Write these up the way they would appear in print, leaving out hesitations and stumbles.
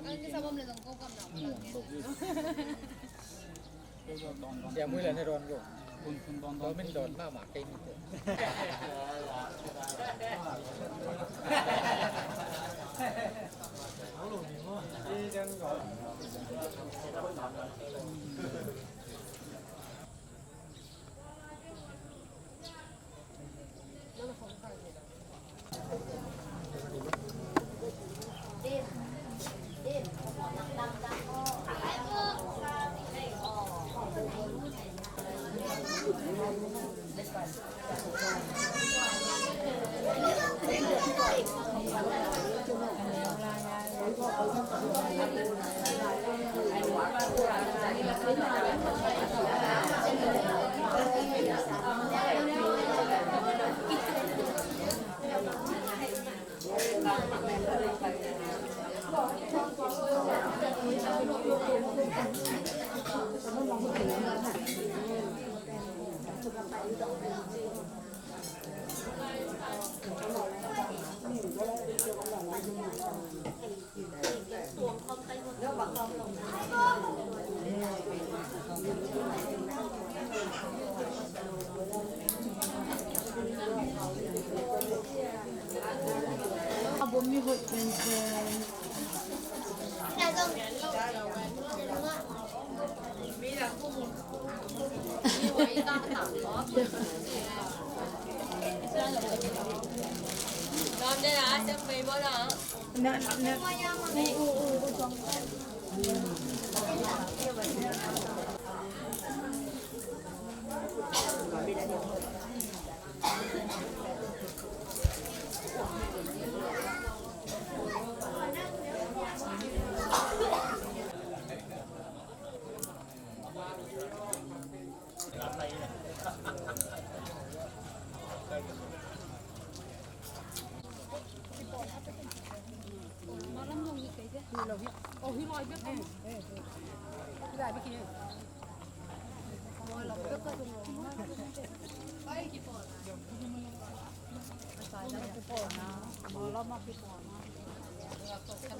cái sao bông này dòng cô cầm nào cũng giờ mới lên hay đòn rồi đó mình đòn bao mà cây Bombi hội nhà dòng bây giờ không một như vậy ta tặng có làm đây là xem về bao giờ nè Ồ, hi lòi biết không? Cái này biết kia. Rồi lọc biết cơ dùng rồi. Đây kịp rồi. Sai ra cái bỏ nó, mà lo mà cái bỏ nó. Là có cái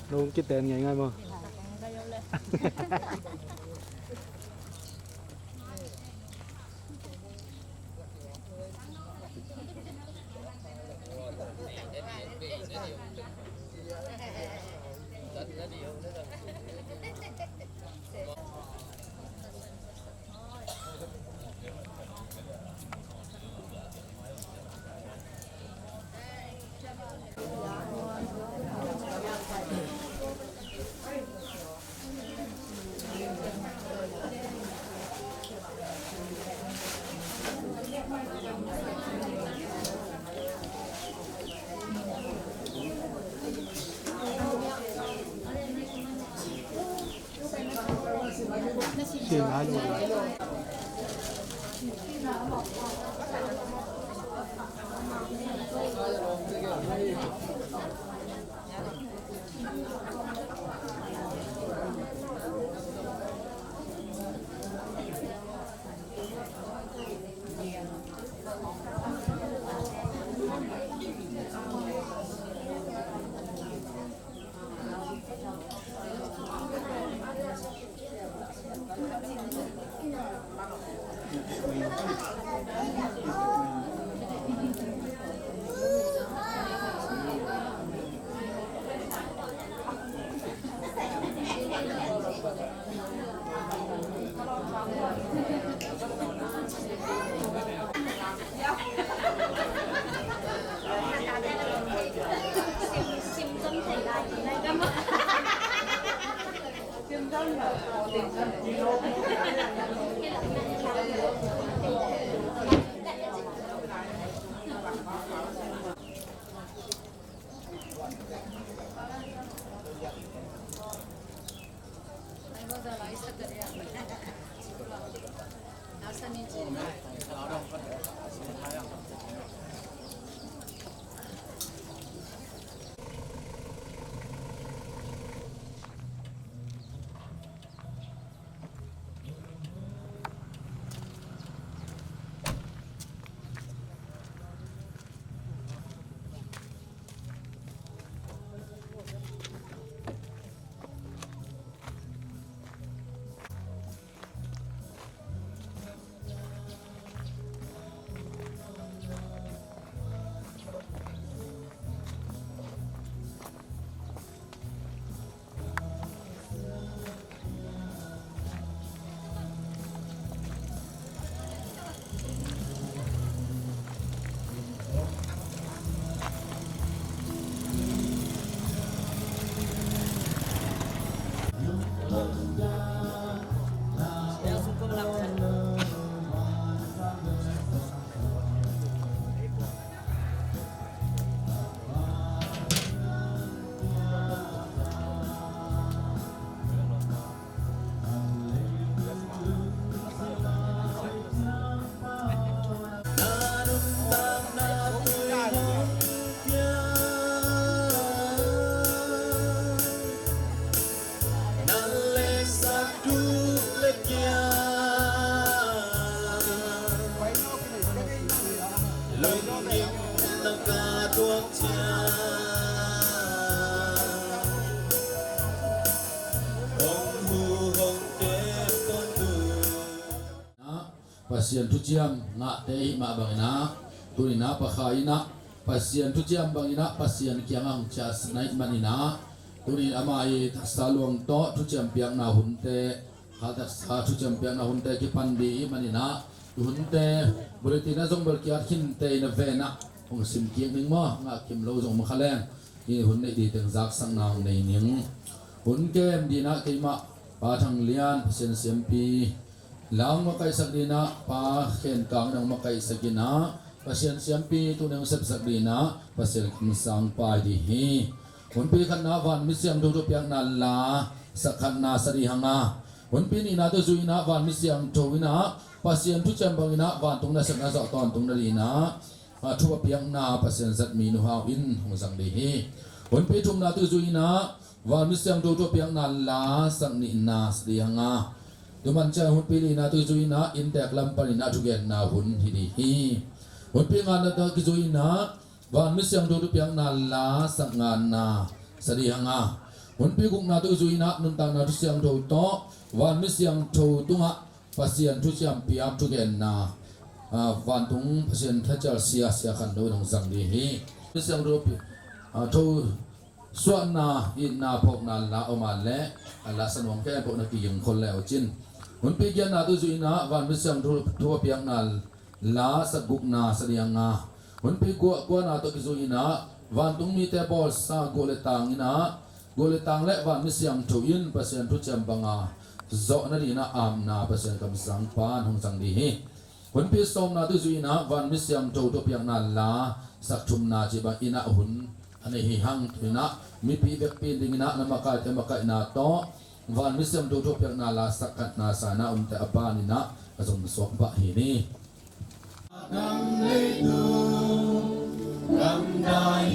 luôn cái tên ngày ngay mà xin hãy luôn pasien tu jam ngak teh ma bangina turina pakhaina pasien tu jam bangina pasien kiangang cha snai manina turin amai saluang to tu jam piang na hunte kata sa tu jam piang na hunte ki pandi manina hunte buletina jong berkiat hinte na vena ong sim kieng ning mo ngak kim lo jong makhaleng ni hunne di teng zak sang nang nei ning hun kem dina keima pa thang lian pasien sempi lang makai sakdina pa khen kang nang makai sakina pasien siampi tu nang sep sakdina pasien kimsang pa di hi hunpi khan na van misiam do piang na la sakhan na sari hanga hunpi ni na to zuina van misiam thowina pasien tu chambangina van tung na sakna sa ton tung na lina thu piang na pasien zat mi nu hau in hong sang di hi hunpi thum na tu zuina van misiam do piang na la sakni na sri hanga tuman cha hun pili na tu zuina intek lampani na tugen na hun hidi hi hun pinga na ta ki zuina van misyang do piang na la sangan na sari hanga hun pi guk na tu zuina nun tang na tu siang do to van misyang tho tunga pasien tu siam piap tugen na van tung pasien thachal sia sia khan do nong sang di hi misyang do pi tho suan na in na phok na la oma le ala sanwang ke po na ki yung khol le ochin hun pi gian na tu zuina van misam thu piang na la saguk na sarianga hun pi ko na to ki zuina van tung mi te bol sa gole tang le van misam thu in pasien thu cham banga zo na ri na am na pasien kam sang pan hong sang di hi hun pi som na tu zuina van misam thu to piang na la sak thum na chi ba ina hun ane hi hang ina mi pi bek pi dingina na makai te makai na to van misam do do piang na la sakat na sana te apani na azong sok ba hi ni nam le tu nam dai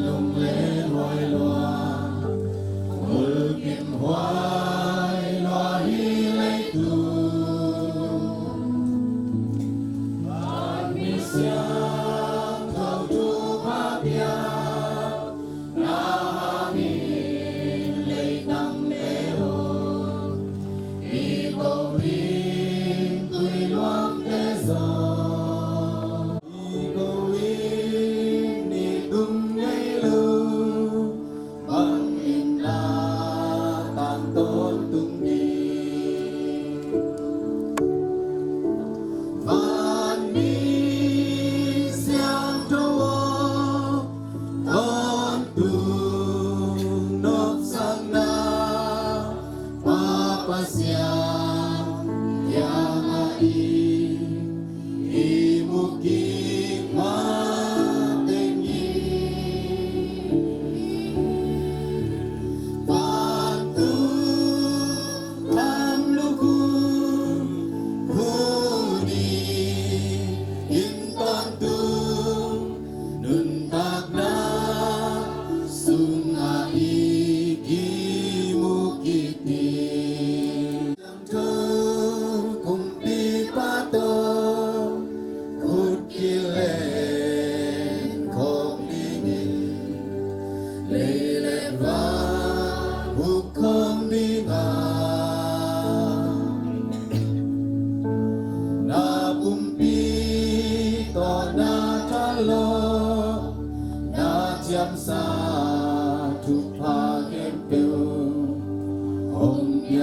lung le loi loa mul kim hoai loa hi le tu van misam thau tu pa pia tu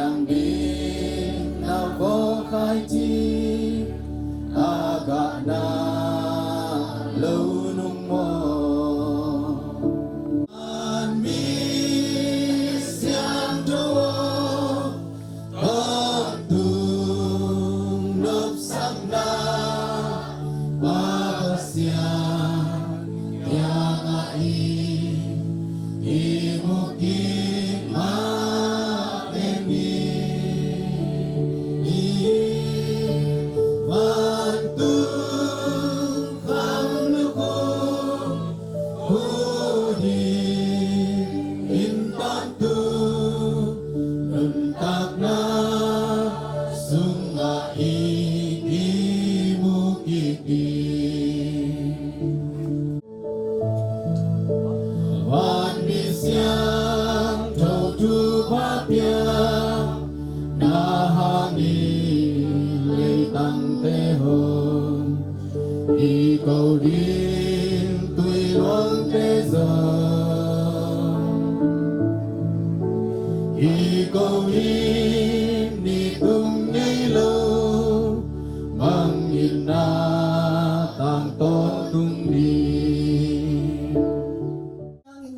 yang bin na ko khai chi aga na lâu nung mo an mi siang do con tung nộp sang na ba siang yang ai imuki ma emi mantu kham luko hudi intantu nentak na sunga imuki Wan siang thâu tu ba pia na hani lê tăng tê hồn đi cầu đi tùy luông tê giờ đi cầu đi tung nhây lâu mang nhìn na tang tôn tung đi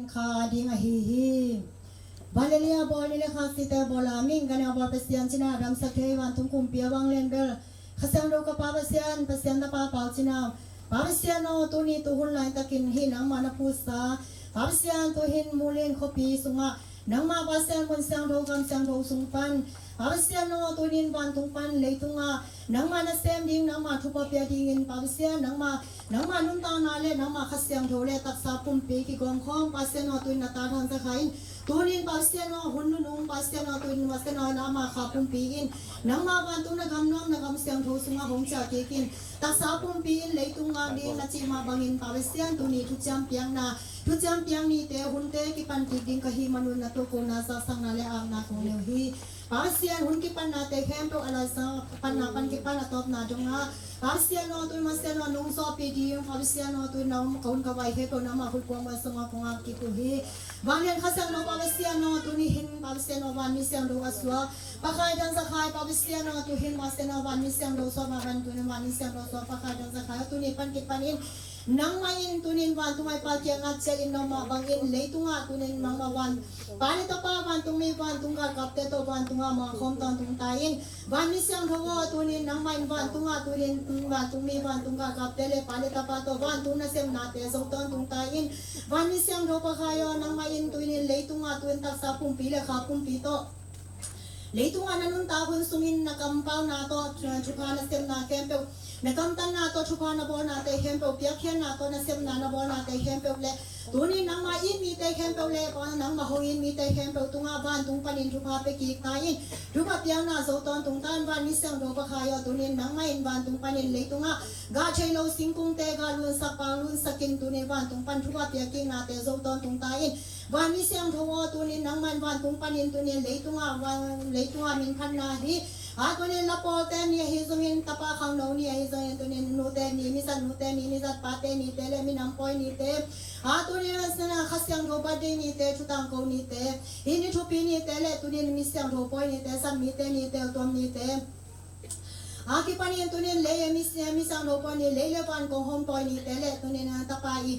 kha ding a hi hi Valeria bolile khasite bolaming gana bol pasian china ram sakhe wan tum kum pia wang len bel khasang ro ka pa pasian da pa pau china pasian no tu ni tu hun lai takin hi nang mana pusa pasian tu hin mulen khopi sunga nang ma pasian mun sang ro kam sang ro sung pan pasian no tu nin wan tung pan leitunga nang ma na sem ding nang ma thupa pia ding in pasian nang ma nun ta na le nang ma khasyang ro le tak sa pum pe ki gong khom pasian no tu na ta than sa khain tunin pasian no hun nung pasian no tuin pasian no na ma kha pum pi in nang ma wan tu na gam nom na gam syang tho sunga hong cha ke kin tak sa pum pi in leitunga ding na chi ma bangin pasian tu ni thu cham piang ni te hun te ki pan ki ding ka hi manun na to ko na sa sang na le ang na ko le hi pasian hun ki pan na te khem to ala sa pan ki pan na top na jong na pasian no tu pasian no nung so pi di pasian no tu na kaun ka wai he to na ma hu ko ma sunga ko nga ki ku hi Bangyan khasang no pasian no tu ni hin pasian no wan mi siang do aswa pakai dan sakai pasian no tu hin pasian no wan mi siang do so ma wan tu ni wan mi siang do so pakai dan sakai tu ni pan ki panin nang main tunin wan tumay paltiang at sa in no ma bangin leitunga tunin mga wan pani to pa wan tumi wan tunga kapte to wan tunga mga khomtan tung tayin wan mi siang thawo tunin nang main wan tunga tunin wan tumi wan tunga kapte le pani to pa to wan tuna sem nate so ton tung tayin wan mi siang thawo pa kayo nang main tunin leitunga tuin tak sa pumpi le kha pumpi to leitunga nanun tahun sungin nakampaw na to chupa na sem na kempe nakamtan na to chupa na bon na te kempe piakhen na to na sem na bon na te kempe le tuni nang ma in mi te kempe le pa nang ma hoin mi te kempe tunga ban tung panin chupa pe ki kai chupa piang na so ton tung tan ban mi sem do pa khayo tuni nang ma in ban tung panin le tunga ga chelo singkung te ga lun sa pa lun sakin tuni ban tung pan chupa piaking na te so ton tung tai van mi siang thawo tunin nang man van tung panin tunin leitunga min khan na hi a tunin la po te ni hi zungin tapa khang no ni hi zungin tunin no te ni san no te ni zat pa te ni te le min am poi ni te a tunin sana khasyang tho ba de ni te chutang ko ni te hi ni thupi ni te le tunin mi siang tho poi ni te san mi te ni te tom ni te Aki panin tunin le mi sang no poi ni le pan ko hom poi ni te le tunin tapai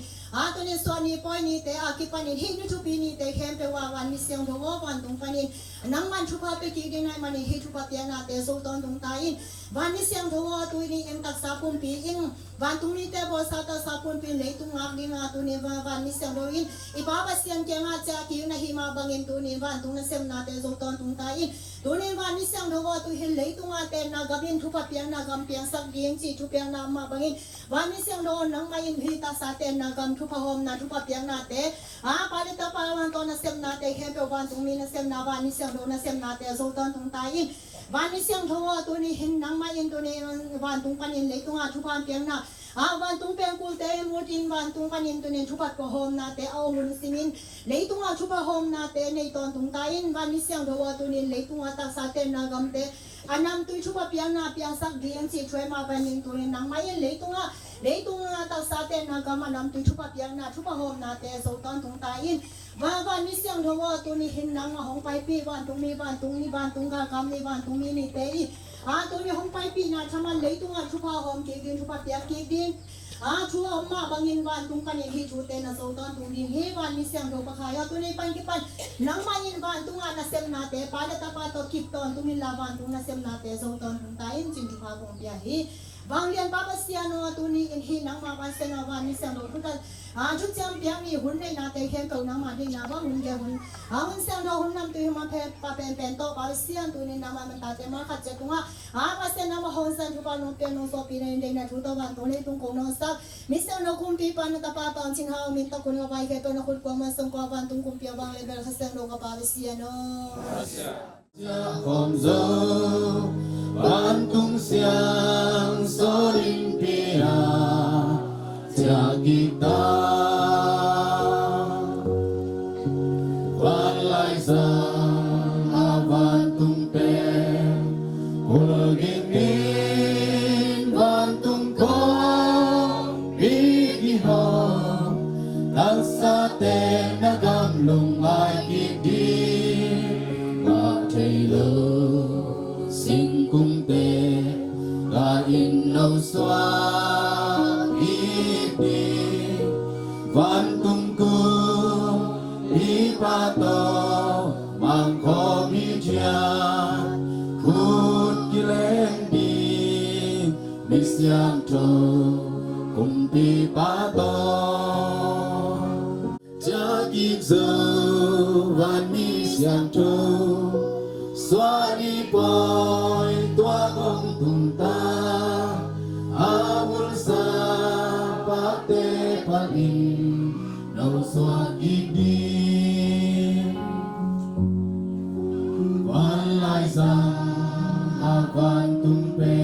tunin so ni poi ni te aki panin hi ni thupi ni te khem pe wa wan mi siang tho wan tung panin nang man thupa pe ki ding nai mani hi thupa te na te so ton tung tai wan mi siang tho tu ni em tak sa pum pi in wan tung ni te bo sa ta sa pum pi le tung ak ding tu ni wan mi siang do in I ba siang ke nga cha ki na hi ma bangin tu ni wan tung na sem na te so ton tung tai tu ni wan mi siang tho tu hi le tung a te na gabin thupa piang na gam piang sak ding chi thu piang na ma bangin wan mi siang do nang ma in hi ta sa te na gam thupa hom na thupa piang na te pa le ta pa wan to na sem na te khem pe wan tung mi na sem na wan mi siang do na sem na te so ton tung tai wan mi siang tho tu ni hin nang ma in tu ni wan tung panin le tung a thupa piang na wan tung piang kul te mu tin wan tung panin tu ni thupa ko hom na te au mun simin le tung a thupa hom na te nei ton tung tai wan mi siang tho tu ni le tung a ta sa te na gam te อันนำตุยชุบเปียงนาเปียงสักเดียงสิช่วยมาเป็นหนึ่งตัวนังไม่เลยตุงตักซาเตนากามานำตุยชุบเปียงนาชุบหอมนาเตโซตันตุงตาอินวันนี้เสียงทว่าตัวนี้เห็นนางมาห้องไปปีวันตุงมีวันตุงนี้วันตุงกากามนี้วันตุงมีนี่เตอีตัวนี้ห้องไปปีนาชามันเลยตุงชุบหอมเกดินชุบเปียงเกดินชัวมาบางยินวันตุงกันยังฮิจูเตนะโซตันตุงดินเฮวันนี้เสียงทว่าขายตัวนี้ปันกิปันนังมายินวันตุงนาเซมนาเตปาดตาปาตกิปตอนตุงนิลาวันตุงนาเซมนาเตโซตันตุงตาอินจินชุบหอมเปียฮีบางเรียนป้าเสียโนตัวนี้อินฮีนังมาวันเซนวันนี้เสียงทว่าชุดจำเปียงมีหุ่นในนาเตเข้มเก่านังมาดีนาบ้างหุ่นแกหุ่นหุ่นเสียงทว่าหุ่นนำตัวมาเพปาเป็นโตป้าเสียงตัวนี้นามันตาเตมาขัดเจตุงป้าเสียงนามาหุ่นเสียงทุกวันนเป็นนสปีในเด็กในทุกตัววันตัวนี้ตุงคงนสักมิเสียงนคุมปีปันตาป้าตอนชิงหามิตรคุณกับไปแค่ตัวนคุดกว่ามันส่งกว่าวันตุงคุมปีบางเลเวลเสียงนกับป้าเสียโนBantung siang Olimpia kita Balai sang Bantung pen Ulginin Bantung kong Bigihong Tagsate nagamlong ay kidi Sinh cung tê ga in nâu xoa ít đi văn tung cung đi pa to mang khó mi chia khút ki lên đi mi xiang trâu cùng đi pa to cha kịp giờ van mi xiang trâu xóa đi bồi toa công tung ta amul sa pate palin nau xóa đi quan lai sang avan tung pe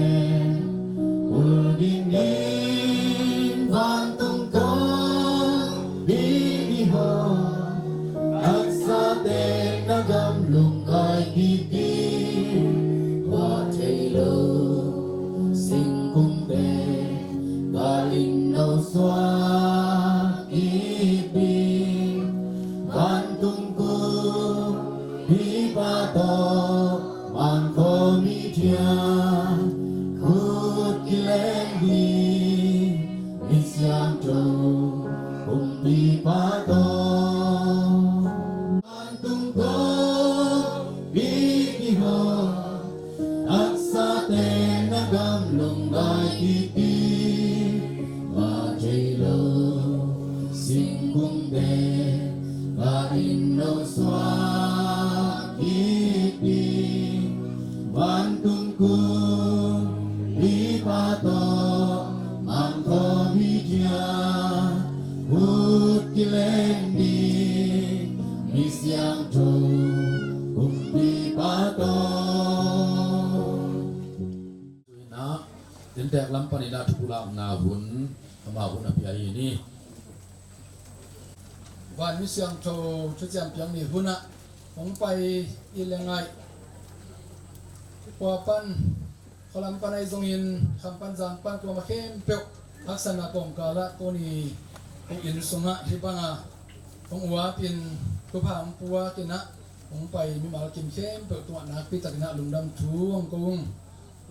ul đi nín van tung công đi đi ho ak sa te nagam lung ai đi xóa ít đi văn tung cung đi ba to mang khó mi chia khút ki lên đi mi xiang trâu cùng đi ba to văn tung cung đi đi ho ác sa te na gam lung gai ít đi sinh cung đề và in nâu xóa ít đi văn tung cung đi ba to mang khó mi chia hút ki lên đi mi xiang trâu cùng đi ba to na đến tẹt lắm panina thulam na hun ma hun apia iniวันมิเสียงโทชุดแจมเพียงนี่หุ่นอะผมไปอีเลงไงกว่าปันขลังปันไอทรงอินคำปันจางปันกว่ามาเข้มเปียวลักษณะกองกาละตัวนี้ตัวอินสงะที่ปังอะผมหัวเป็นตัวผามปัวกินนะผมไปมีมากินเข้มเปียวตัวนักพิจารณาลุงดำทูงกง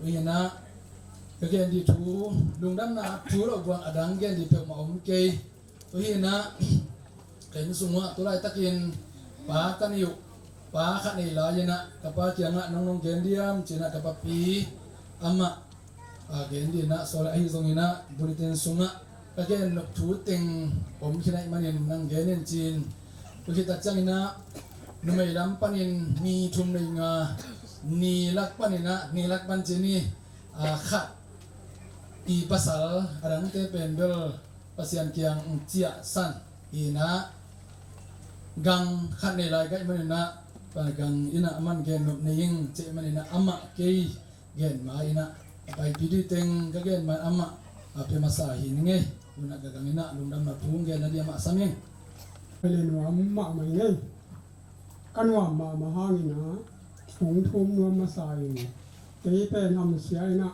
วิญญาณก็เกณฑ์ดีทูลุงดำนาทูเราบวงอดังเกณฑ์ดีเปียวมาอมเกยวิญญาณเห็นสุงะตัวไรตะกินป้ากันอยู่ป้าขันในลายนะกับป้าเจียงะน้องเกนเดียมจีนะกับป้าปีอามาเกนดีนะสระไอทรงนี้นะบริเตนสุงะก็เกนนกทูติงผมคิดให้มันเห็นนังเกนจีนก็คิดตัดจังนะนุ่มไอ้ลำปันยินมีทุ่มในงานีลักปันยินะนีลักปันจีนี่ขัดอีภาษาอะไรนั่นเป็นเบลภาษาเกียงเจียสันอีนะกังขัดในลายก็มันนะปากังอินะมันเกนนกในยิงเจมันนะอามาเกยเกนมาอินะไปพิธีเต็งก็เกนมาอามาเป็นมาสาหินไงอุณกังอินะลุงดำนับทุ่งเกนนั่นเดียมาสามีไปเรียนว่ามาไม่ไงกันว่ามาหางินะถุงทุ่มนวลมาใส่ เกยเป็นทำเสียนะ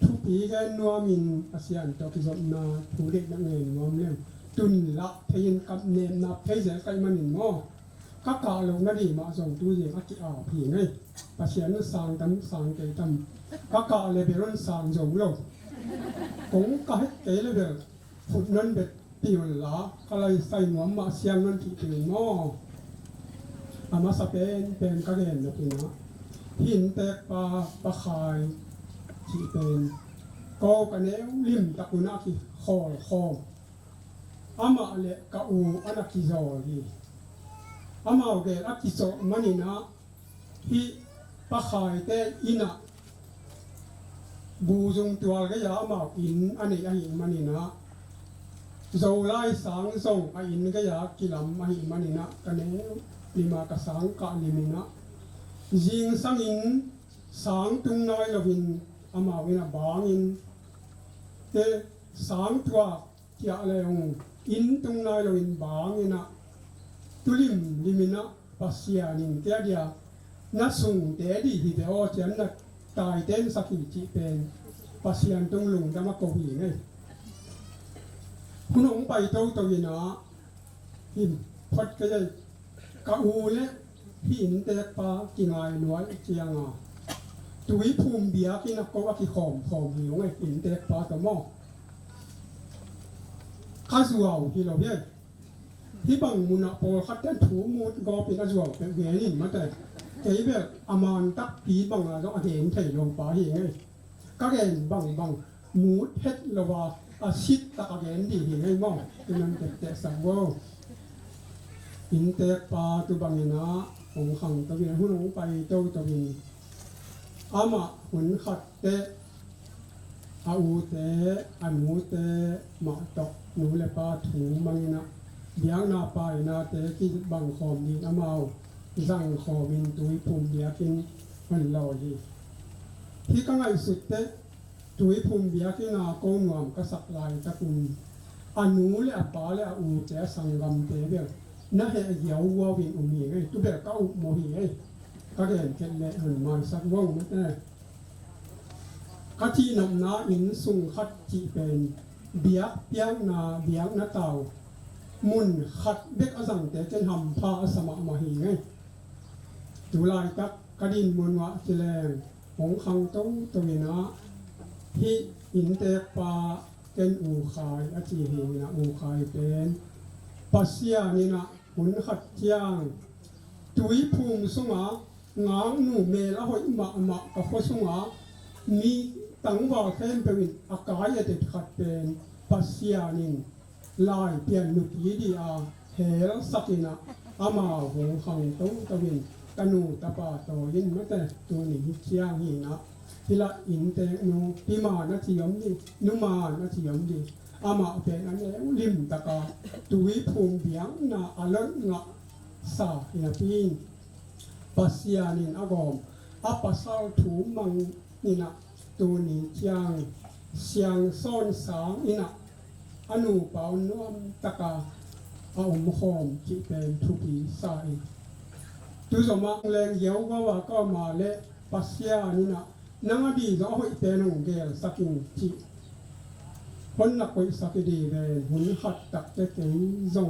ทุกปีกันนัวมินอาเซียนตัวกิจกรรมนาผู้เด็กนักเรียนนัวเลี้ยงตุนละเทียนกับเนมนับเทียนใส่มันหนึ่งหม้อข้ากาลงนาดีมาส่งตู้เย็นอากิอาผีไงอาเซียนสั่งตั้มสั่งเกยตั้มข้ากาเลยไปรุ่นสั่งส่งโลกคงก็ให้เกยเลยเด้อฝุ่นนั้นเบ็ดปีวันละก็เลยใส่หัวมาเสียงนั้นที่เป็นหม้ออามาสเปนเป็นกระเด็นนะพี่นะหินแตกปลาคายที่เป็นก็กันเนี้ยริมตะกุนักที่คออามาเละกะอูอันนักที่โจดีอามาโอเคอักที่โจมันนี่นะที่ปลาคายแต่อินะบูจงตัวก็ยามาอินอันนี้อันนี้มันนี่นะโจไล่สังส่งอินก็ยากิลำอันนี้มันนี่นะกันเนี้ยลิมากระสังกะลิมินะยิงสังอินสังตุงน้อยลวินอามาวินาบางอินเตสังตัวที่อะไรองอินตุงน้อยลวินบางอินะตุลิมลิมินะปัสยานินเตียเดียนัดส่งเตดีที่เดียวเจนนัดตายเต้นสักทีที่เป็นปัสยานตุงลุงจะมาโกหีไงคุณองไปโตตัวยินะหิมพอดก็จะกะอูเนี่ยพี่อินเตะปากินไงหน่วยเจียงอ่ะตุยภูมิเบียกินนักก็ว่ากิขอมหิวไงอินเตะปาตัวหม้อข้าสัวที่เราเนี่ยที่บังมุนโปคัดเต้นถูมูดก็เป็นข้าสัวเป็นเวนินมาแต่เกี่ยแบบอามันตักปีบังอะต้องเห็นไถ่ลงปาเองไงก็เห็นบังมูดเฮ็ดละว่าอาชิตตะเห็นดีเห็นไงหม้อเป็นมันเตะสังวอินเตะปาตุบังนะองขังตะวินหุ่นไปโตตะวินอามาหุ่นขัดเตะอาอูเตะอันมูเตะมาตกหนูเลปาถูมังนะเบียงนาไปนาเตะกิบังขอมดีอามาสั่งขอวินตุยภูมิเบียกินมันลอยที่ก็ไงสุดเตะตุยภูมิเบียกินนาโกงวมกษัตริย์ลายตะกุนอันนูเลปาเลอูเตะสังกำเตะเบียน่าเหี้ยววัววินอุมีไงตัวแบบก็อุโมหีไงก็เดินเก็บเละหันมาสักว่องไม่ได้ข้าที่นำนาอินสุงขัดจีเป็นเบียกเปียงนาเบียกนาเต่ามุนขัดเด็กอสังแต่เจนทำพาสมะมาหีไงจุลายกักกระดินมุนวะเจแรงของขังตู้ตัวนะที่อินเตปาเป็นอูคายอาจีหีนะอูคายเป็นปัสยานี่นะหุ่นขัดเจียงตุยภูมิสงางางหนูเมละหอยมะกับข้อสงามีตั้งว่าแค่เป็นอากาศเด็ดขัดเป็นปัสยานี่ลายเปลี่ยนนุกีดีอาเฮลสักินะอามาหงขังตู้ตะวินกนูตะปาโตยินมาแต่ตัวนี้เชียงหีนะที่ละอินเตนูพิมานาทียมดีนุมานาทียมดีอามาเป็นอันแล้วริมตะกาตุยภูมิเบียงนาอลังงะสาเฮียปีนปัสยานินอากอมอาปัสสาวถูมังนี่นะตัวนี้เชียงเสียงซ่อนสางนี่นะอนุเปาน้อมตะกาอาอมหอมจิเป็นทุกีสายตุสมังแรงเยียวก็มาเละปัสยานี่นะนังอดีก็เอาเป็นองเกลสักินจิคนนักวิสักดีเลยหุ่นขัดตักเตะจง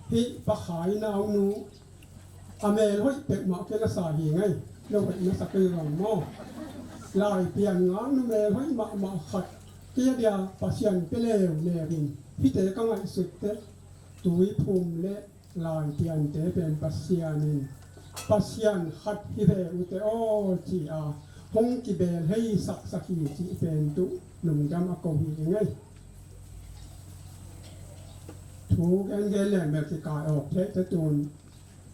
ที่ปะขายนาวนูอเมริกาเป็ดหมาเกลสาหีไงเราเป็นนักสักดีหลังหม้อลายเปลี่ยนงานอเมริกามาขัดเกียร์ยาปัสยันเปเลวเนรินพี่เตะก็ไงสุดเตะตุยภูมิเละลายเปลี่ยนเตะเป็นปัสยานินปัสยันขัดฮิเบอุเตโอจีอาฮงกิเบลให้สักขีจีเป็นตุหนุ่มจำอากงหีไงถูกเอ็นเกลแหลมแบบที่กายออกเทจะจูน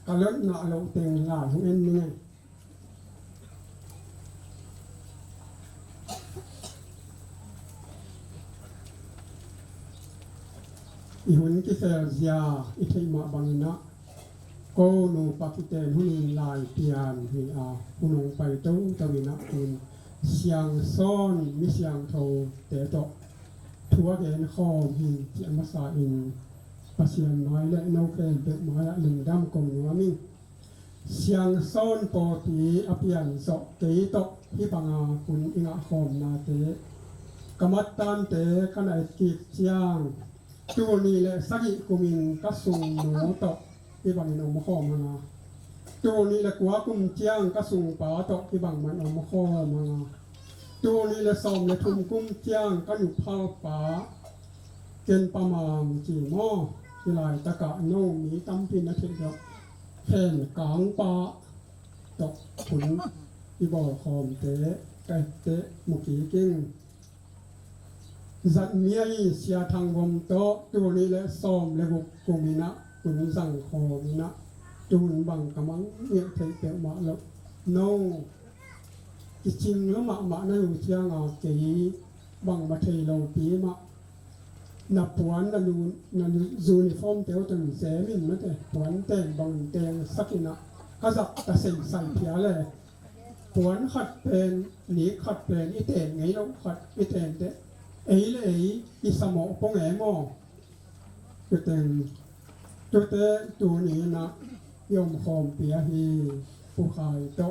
กระเลิศหนาเราเต็งหลายของเอ็นนี่ไงอีหุ่นกิเซลยาอิทิมาบังนะโกนูปากิเตนหุ่นลายเปียนหิอาหุ่นไปตู้ตะวินะคุณเสียงซ้อนมิเสียงโทเตะโตทัวเกนคอมหินที่อมาซาอินปัสยันน้อยและนกเกนเปิดมาละหนึ่งดำกงหัวมิ่ง เสียงซ้อนปอตีอภิยันโสเกยโตที่ปังอาคุณอิงะโฮมนาเตกมัดตันเตขณะกิจเจียงตัวนี้แหละสักิกุมินกัสุงหนูโตที่ปังอินอมโฮมนาตัวนี้แหละกัวกุมเจียงกัสุงป่าโตที่ปังมันอมโฮมนาตัวนี้แหละสมและทุมกุมเจียงกันอยู่พาป่าเกณฑ์ประมาณจีโมที่ลายตะกะโนมีตั้มพินเทศแผ่นกลางป่าตกขุนอีบ่อคอมเตะไก่เตะมุกีกิ้งจัดเมียเสียทางวมโตตัวนี้และซ้อมและบุกกุมินะขุนสั่งคอมินะจูนบังกำมังเมียเทเตะมาแล้วโนจริงแล้วมาในอยู่เชียงอาเกยบังมาเทโลปีมานับปวนนันยูนิฟอร์มเตียวจนเสมินมาแต่ปวนแต่งบังแต่งสักนะก็จับตะเสงใส่เพียเลยปวนขัดเป็นหนีขัดเป็นอีเต่งไงเราขัดอีเต่งเตะเอ๋เลยอีสมองปงแหงอตัวเต่งตัวเตะตัวนี้นะยมคอมเปียฮีผู้ขายโต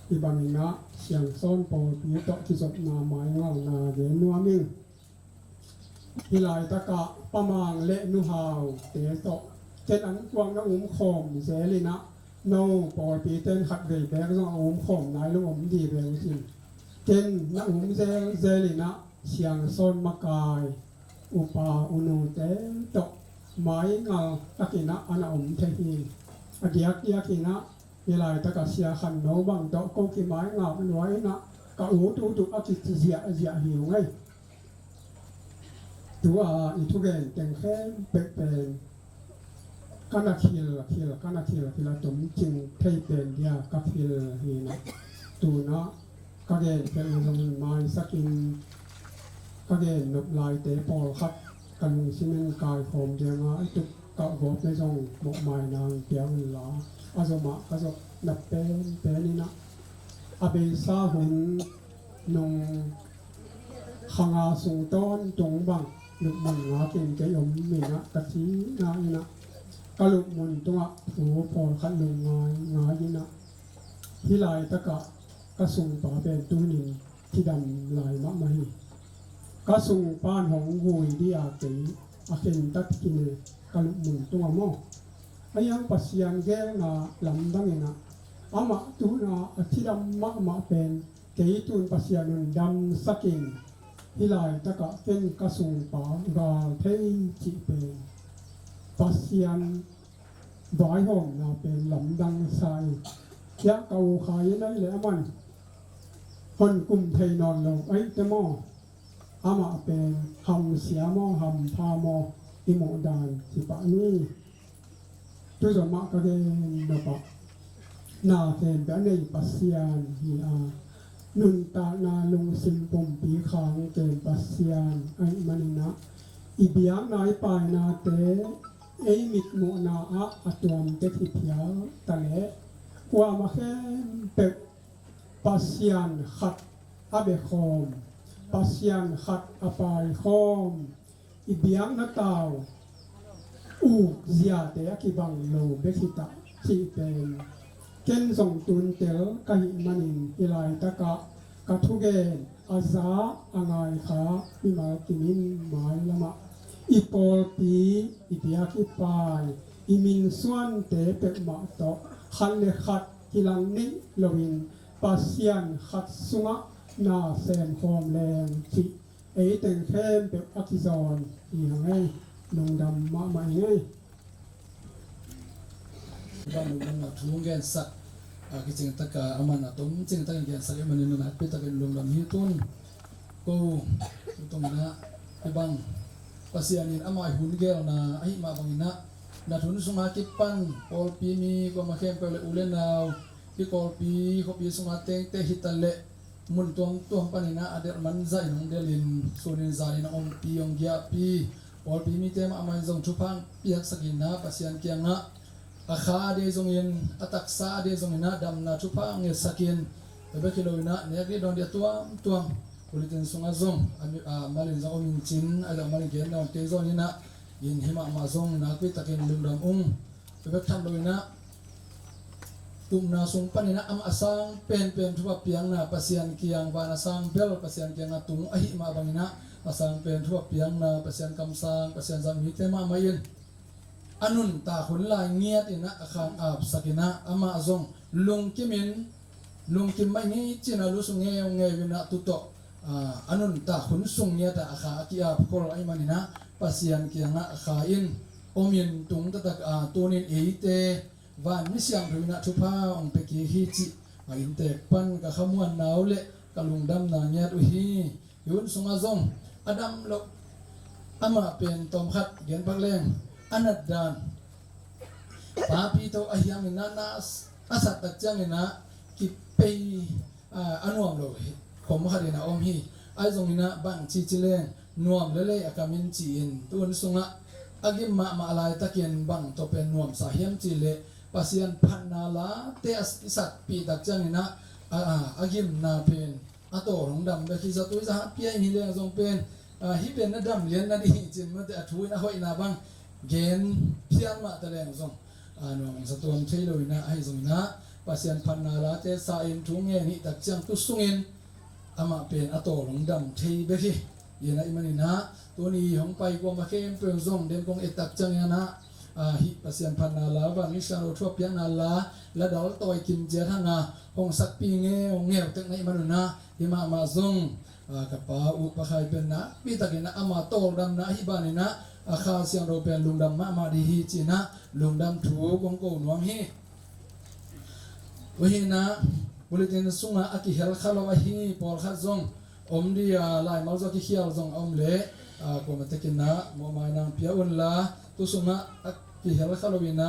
ที่บังนะเสียงซ้อนปอปีโตที่สดนาไม้งานาเดนัวมิงที่ลายตะกะประมาณเละนุฮาวเตะโตเจ็ดอันกวางน้ำอุ้มคอมเสรีนะโนปอปีเต้นขัดเบรกแบกต้องอุ้มคอมนายลูกอมดีเร็วจริงเจนน้ำอุ้มเซรีนะเสียงซ้อนมากายอุปาอุโนเตโตไม้งาตะกินะอันอุ้มเทฮีอดียกินะที่ลายตะกะเสียขันโนบังโตโกกิไม้งาเป็นไว้นะกะอูตุอากิเสียหิวไงตัวอีทุเรนแต่งแค่เป็นกันนักขีลที่เราจมจริงเทเป็นเดียกับขีลนี่นะตัวนะก็เด่นเป็นลงไม้สักินก็เด่นนบลายเตะปอลครับกันซิเมนกายคมเดียงไอตุกกะกบในทรงหมกไม้นางเปียงหลาอาสมะก็จะนับเป็นนี่นะอาเบซาหุนนงขงาสุงต้นจงบังลุกบังงาเก่งใจอมมีนะกะทิงาอีนะกะลุกมุนตัวผูพอขันลงงาอีนะที่ลายตะกะกะสุงป่าเป็นตัวนินที่ดำลายมะไม่กะสุงป้านของหุยดีอาตีอาเข็นตัดกินกะลุกมุนตัวหม้อไอ้ยังปัสยันแก้วนาลำดังนะอามาตัวนาที่ดำมะเป็นเกยตุนปัสยันดำสักินที่ลายตะกะเป็นกระสุนป่ากาเทจิเป็นปัสยันดอยหอมนาเป็นลำดังใสยะเกาขายได้แล้วมันคนกลุ่มไทยนอนลงไอ้เตมออามาเป็นหำเสียมอหำพามออิโมดานที่ปะนี้ตัวสมัครก็ได้นะปะนาเป็นแบบในปัสยันฮีอานุนตานาลงสิมปมปีขางเกณฑ์ปัสยานไอมันนะอีเบียงนายปายนาเตไอมิดโมนาอะอัตวมเตทิพยาตะเลกว่ามาแค่เป็ดปัสยานขัดอาเบคอมปัสยานขัดอปายคอมอีเบียงนาตาวอูเซียเตอกิบังโลเบคิตาที่เป็นเกณฑ์ส่งตุนเตลกะหิมันินอิไลตะกะกะทุเกนอาซาอังไงขาอิมากิมินหมายละมะอีปอลปีอีเปียกิปายอีมินส่วนเตเปมะโตขันเลขัดกิลังนิลวินปัสยันขัดสุงะนาแซมคอมแรงจิเอเต็งเข้มเปอักิซอนอีหังไงนงดำมะไม่ไงบางมุมทุ่งแกนสักกิจงตะกะอามันตุ้มจิงตะแกนสักมันนี่นะเป็นตะเป็นลงลำหิตุนกูตรงนั้นไปบางภาษานี่อามาหุ่นเกลนะไอ้มาบางนะทุนสุมากิปันปอลปีมีก็มาเข้มไปเลยอุเลนาวที่ปอลปีเขาปีสุมาเตงเตหิตันเละมุนตัวปันนะอเดอร์มันใจน้องเดลินส่วนใจน้องปีองเกียปีปอลปีมีเตมอามันจงชุพังเปียกสกินนะภาษาเกียงนะอาคาเดซงยินอัตักซาเดซงยินนะดำนะชุพังเงสกินเบกิโลวินะเนี่ยที่โดนเดียตัวคุลิตินสุงาซงมาลินซาอมินจินอาจจะมาลินเกียนนะเตซงยินะยินหิมะมาซงนักวิตากินลุงดำเบกทำโดยนะ na sung panina am asang pen thuwa piang na pasian kiang bana sang bel pasian kiang atung ahi ma bangina asang pen thuwa piang na pasian kamsang pasian zam hi tema mayin anun ta hun la ngiat ina akhang ap sakina ama zong lung kim mai ni china lu sung nge wina tuto anun ta hun sung nya ta akha akia kol ai manina pasian kiang akha in omin tung tatak tunin eite van mi siang rina thupa ong peki hi chi a inte pan ka khamuan naule kalungdam na nya tu hi yun sunga zong adam lo ama pen tom khat gen pakleng anat dan papi to ahyang nanas asat tak jangina ki pe anuam lo khom harina om hi ai zong ina bang chi chileng nuam lele akamin chi in tun sunga agim ma alai takin bang to pen nuam sa hiam chi le pasian phanala te asat pi tak jangina agim na pen ato rong dam be khi za tu za pia ni le zong pen hi pen na dam lian na di chin ma te athui na hoi na bang gen pian ma ta le zong nuam sa tuam thei lo ina ai zong na pasian phanala te sa in thu nge ni tak chang tu sungin ama pen ato rong dam thei be khi yena imanina tuni hong pai ko ma khem pe zong den kong etak chang yana hi pasian phanala ba ni sa ro thop yang ala la dol toy kim je thanga hong sak pi nge ong nge tek nai manuna hima ma zong ka pa u pa khai pen na pi takina ama tol dam na hi ba ni na akha siang ro pen lung dam ma di hi china lung dam thu kong ko nuam hi wahina bulletin sunga aki hel khalo hi por kha zong om dia lai mau zo ki khial zong om le ko ma tekina mo ma nang pia un la tu sunga ki hel khalowina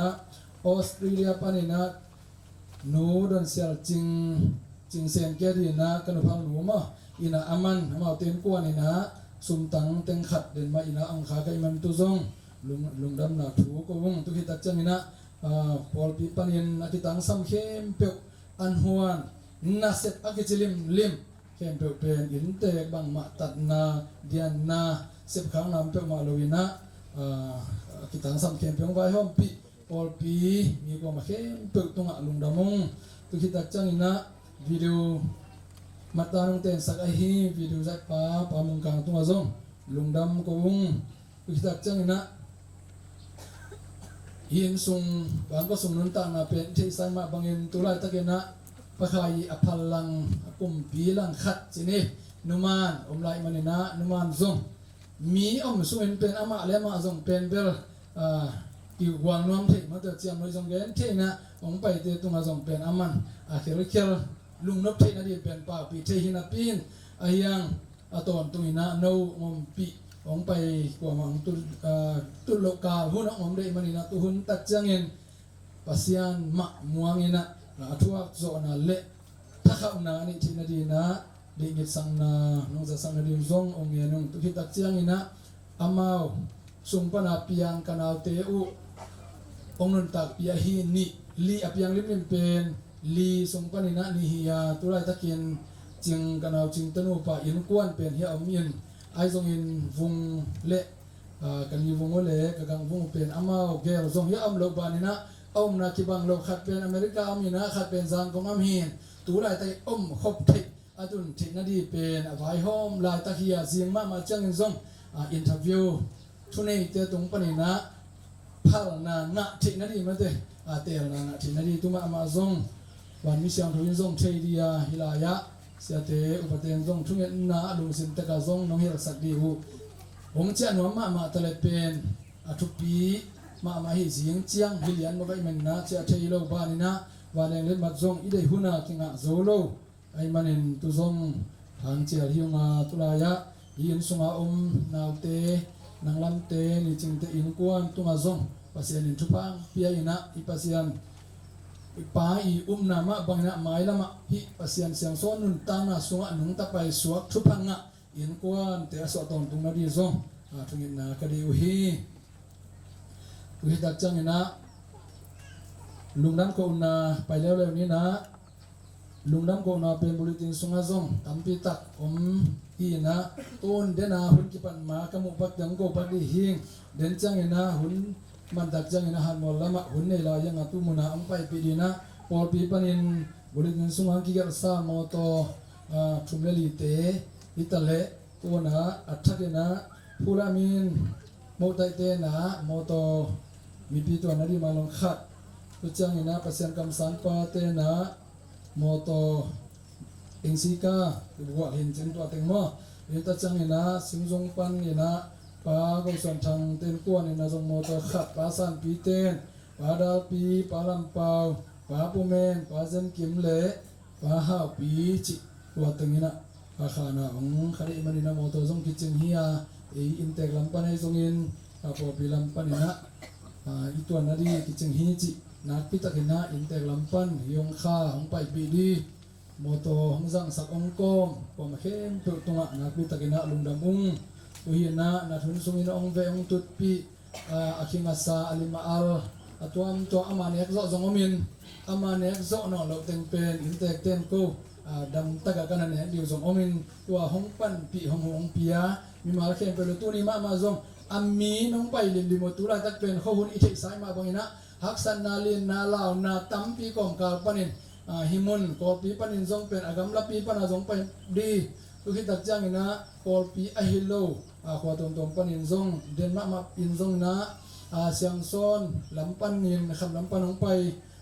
Australia panina nu don sial ching sen ke ri na kan phang nu ma ina aman ma ten ko ni na sum tang teng khat den ma ina ang kha kai man tu zong lung dam na thu ko wong tu hi tak changina pol pi panin akitang sam khem pe an huan na set akichilim lim khem pe pen in te bang ma tat na dian na sep khang nam pe ma lowina kitang sam khem pe vai hom pi pol pi mi ko ma khem pe tunga lung damong tu hitak changina video matanong ten sak hi video zat pa mung kang tunga zong lung dam ko wong tu hitak changina yin sung bang ko sung nun ta na pen thei sai ma bangin tulai takena pakhai aphalang kumpi lang khat chini numan omlai manina numan zong mi om suen pen ama le ma zong pen bel ki wang nuam thei ma te chiam noi zong gen thei na ong pai te tunga zong pen aman a khel lung nop thei na di pen pa pi thei hina pin ayang aton tuina no om pi ong pai ko mang tu lokal hun om dei manina tu hun tak changin pasian ma muangina athuak zo na le thakha na ni thina di na dingit sang na nong za sang na dim zong ong ye nong tu hitak chiang ina amao sumpa na piang kanal te u ong nun tak pia hi ni li apiang lim pen li sumpa ni na ni hiya tulai takin ching kanal ching tanu pa in kwan pen hi om in ai zong in vung le kan yi vung le ka gang vung pen amao gel zong ya am lo ba ni na om na kibang lo khat pen america am ina khat pen zang kong am hin tulai tai om khop thik adun thik na di pen avai hom lai ta hiya jing ma chang zong interview thunei te tung panina phal na nga thik na di ma te tel na nga thik na di tuma ma zong wan mi siang thuin zong thei dia hilaya sia te upaten zong thungen na lung sin te ka zong nong hel sak di hu hong cha no ma tale pen athupi ma hi jing chiang hilian mo kai men na cha thei lo ba ni na waneng le mat zong idei huna kinga zolo ai manin tu zong hang chial hiunga tulaya yin sunga naute nanglam te ni ching te in kuan tunga zong pasian in thupang pia ina ipasian ipa i nama bangna mai lama hi pasian siang son nun tana sunga nung tapai suak thupanga in kuan te aso ton tung na di zong thungin na kadi uhi tak chang ina lungdam ko na paileu le ni na lungdam ko na pen bulletin sunga zong tampi tak ina ton dena hun ki pan ma kamu pak dang ko pak di hing den chang ina hun man tak chang ina han mol lama hun nei la yang atu muna am pai pi dina ปอปีปันินบริเวณสุงหางกิเกลสามอตทุมเลลีเตอิตาเลตัวนะอัฐกินะพูรามินโมไตเตนะโมโตมีปีตัวนาดีมาลงขัดตุจังอินะเปอร์เซ็นต์กำสังปาเตนะโมโตเองซิกาตัวหัวเห็นเจนตัวเต็งมั้งเอตจังอินะสิงจงปันอินะปากงส่วนทางเต็นกวนอินะจงโมโตขัดปาสันปีเตนปาดาปีปาลัมเปาปาปูเมนปาเซนกิมเลปาฮาวปีจิตัวเต็งอินะปาขานะองคดีมันอินะโมโตจงกิจิงเฮียอินเตกลัมปันให้จงอินปอปีลัมปันอินะอีตัวนาดีกิจิงฮีจินักพิตากินะอินเตกลัมปันยงข้าของไปปีดีโมโตของสังสักองกอมปอมเข้มเปิดตรงนักพิตากินะลุงดำอุงตุหินะนักทุนสุงินองเวองตุดปีอาคิงัสซาอลิมาอัลตัวอามาเนกโซจงอมินอามาเนกโซนอเราเต็งเป็นอินเตกเต็นโกดำตะกะกันเนี่ยดิวจงอมินตัวห้องปั้นปีห้องปียมีมาเข้มเปิดตัวนี้มาจงอามีน้องไปลิมดิมตุลาตักเป็นข้อหุ่นอิทธิสายมาบังนะฮักสันนาลินนาลาวนาตัมปีกองกาลปนินหิมุนกอปีปนินจงเป็นอากำลับปีปนาจงไปดีตุกิตักจังนะกอปีอหิโลขวาตรงปนินจงเดนมาปินจงนะเสียงซอนลำปันนินคำลำปันน้องไป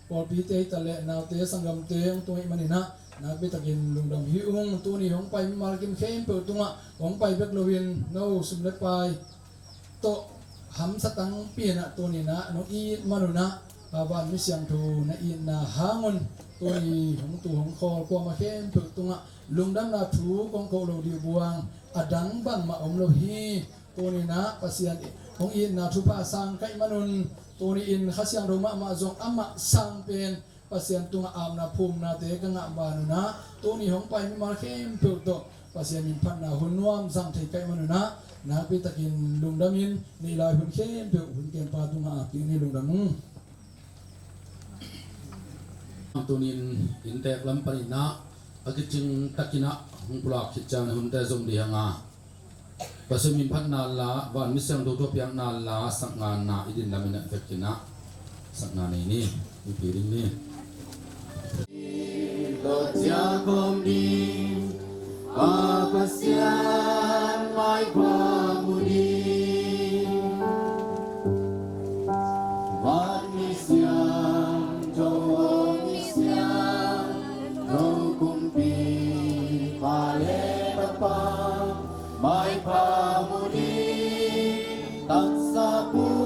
กอปีเตยตะเลนาเตสังกำเตงตัวมันนี่นะนักไปตะกินลุงดำหิวงตัวนี้ของไปมีมากินเข้มเปิดตัวของไปเบกโลวินโนสุมเลไปโตหำสตังเปียนะตัวนี้นะนกอีมานุนะบ้านมิเสียงทูนะอีนะหางนตัวนี้ของตัวของคอกวมาเข้มฝึกตัวลุงดำนาถูกองโกโลดีบวงอดังบังมาอมโลฮีตัวนี้นะปัสยันของอีนะทุปาสังไกมานุนตัวนี้อินข้าเสียงรูมาจงอามาสังเป็นปัสยันตัวอามนาภูมินาเตกังบานุนะตัวนี้ของไปมีมาเข้มฝึกตัวปัสยันมินพันนาหุ่นวมสังเทไกมานุนะนักพิตากินลุงดำมินนี่ลายหุ่นเข้มเปหุ่นเกมปาตุงอาปีนี่ลุงดำมุงตัวนี้อินเตกลัมปนินะอากิจิงตักินะหุ่นปลอกขิดจานหุ่นเตจงดีหงาปัสมินพันนาลาวันมิเซงดูทบยังนาลาสังงานนาอิดินลามินะเฟกินะสังงานนี้มีปีริงนี้ก็จะคงดีApasyan may pamudi Manisyan Jomisyan Jokumpi Palepapang may pamudi Taksapunti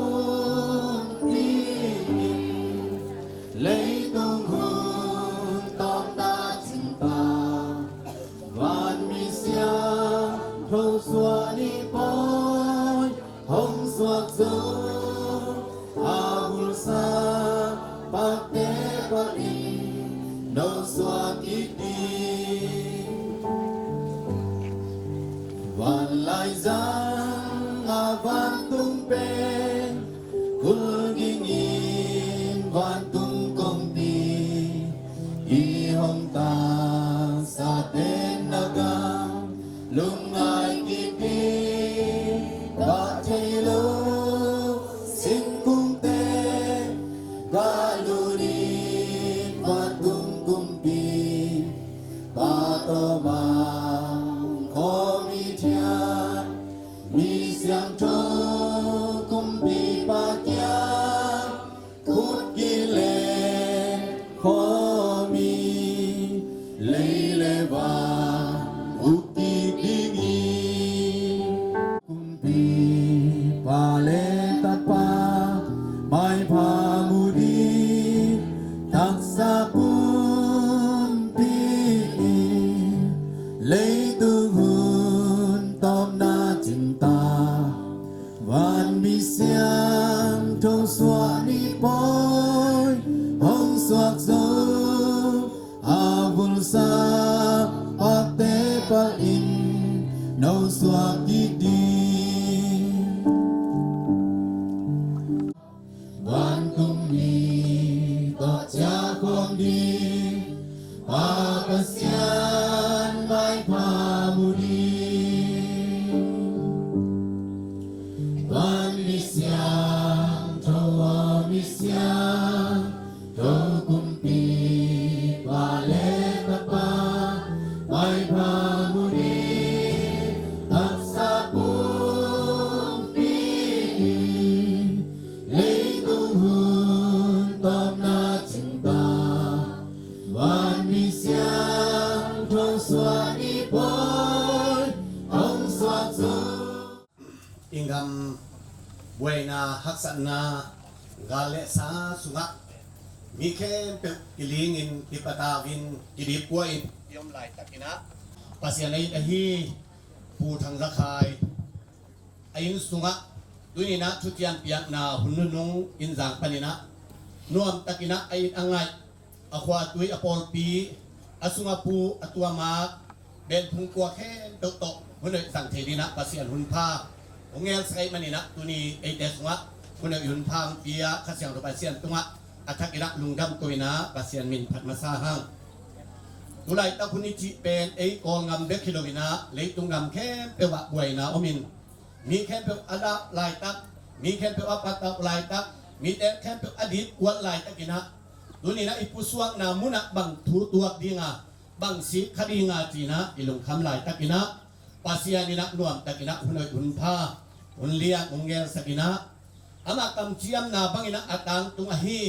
Leitung hun Tom na cinta Van mi xiang thâu xua ni bôi hồng xuộc dâu hà hul sa bạc tế bạc đi nâu xua kít đi van lai giang van tung bên kul ging in van tung công ty y hồng ta sa tên nagang lung ai kipi ga thei lo sin cung te ga lu đi va tung cung pi ba to ma kho mi thian mi siang tho cung pi pa kya kut gi le kho mi lấy lệ va uti dingi kumpi pale tapa mai pa mudi taksa kumpi lấy tu hun tom na cinta van mi siang thong xua ni boy hong suak zo avulsa ate pa in no swagidi van tung mi to cha khom di pa pasyan mai pa mudi van mi siang to mi siang to kumpi ำเวนาฮักษณากาเลสาสุงะมีแค่เป็ดกิลิงินติปตาวินกิริบกวยยมไหลตะกินะปัสยาในอหีผู้ทางระคายอายินสุงะตุนีนะชุดยันเปียกนาหุ่นนุ่งอินจางปนินะนวมตะกินะอายินอังไงอควาตุยอปอลปีอสุงะปูอตัวมาเบนพุงกัวแค่โตโตหุ่นเลยสั่งเทดีนะปัสยานหุ่นผ้าองเงลสไกมันนี่นะตุนีไอเดสุงะหุ่นเลยหุ่นผ้าเปียขเสียงรูปัสยานตุงะอาทักกินะลุงดำตุยนะปัสยานมินผัดมาซาฮังตุไลตะคุนิจิเป็นไอกองงำเบคิโลวินะเลยตุงงำแค่เปวะบวยนะอมินมีแค่เปวอดาลายตักมีแค่เปวปัตตาลายตักมีแต่แค่เปวอดีตกวนลายตักินะตุนี่นะอิปุสวงนามุนะบังทูตัวดีงาบังสีคดีงาจีนะอิลงคำลายตักินะปัสยานินะนวมตักินะหุ่นหุ่นผ้าหุ่นเลียงองเงลสกินะอามากำเจียมนาบังอินะอัตังตุงอหี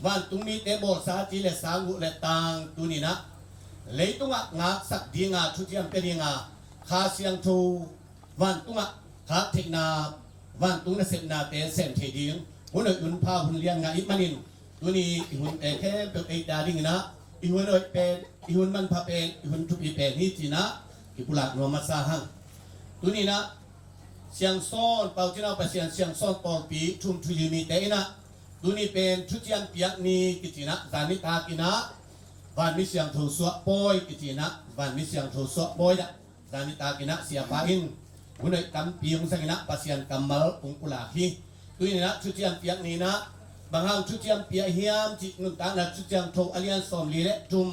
วันตุงมีเตโบสาจีเลสาnguเลตังตุนี่นะเลยตุงะงาสักดีงาชุดยังเป็นงาข้าเสียงทูวันตุงะข้าเทคนาวันตุงะเสนาเตเซนเทดิงหุ่นหุ่นผ้าหุ่นเลียงงาอิมานินตัวนี้หุ่นแค่เป็นไอดาดิงนะหุ่นเป็นหุ่นมันพาเป็นหุ่นทุบีเป็นนี่จีนะกิปุระนวมาซาหังตัวนี้นะเสียงซ้อนเป่าจีน่าไปเสียงซ้อนปอปีชุมทุยมีเตนะตัวนี้เป็นชุดยันเปียกนี้กิจีนะจานิตากินะวันมิเสียงถูสวะปอยกิจีนะวันมิเสียงถูสวะปอยนะจานิตากินะเสียปาอินหุ่นกำปียงสังกินะปัสยันกำมัลองกุลาฮีตัวนี้นะชุดยันเปียกนี้นะบางครั้งชุดยันเปียกเฮียมจิตนุตานะชุดยันถูอเลียนสมลีเลจุม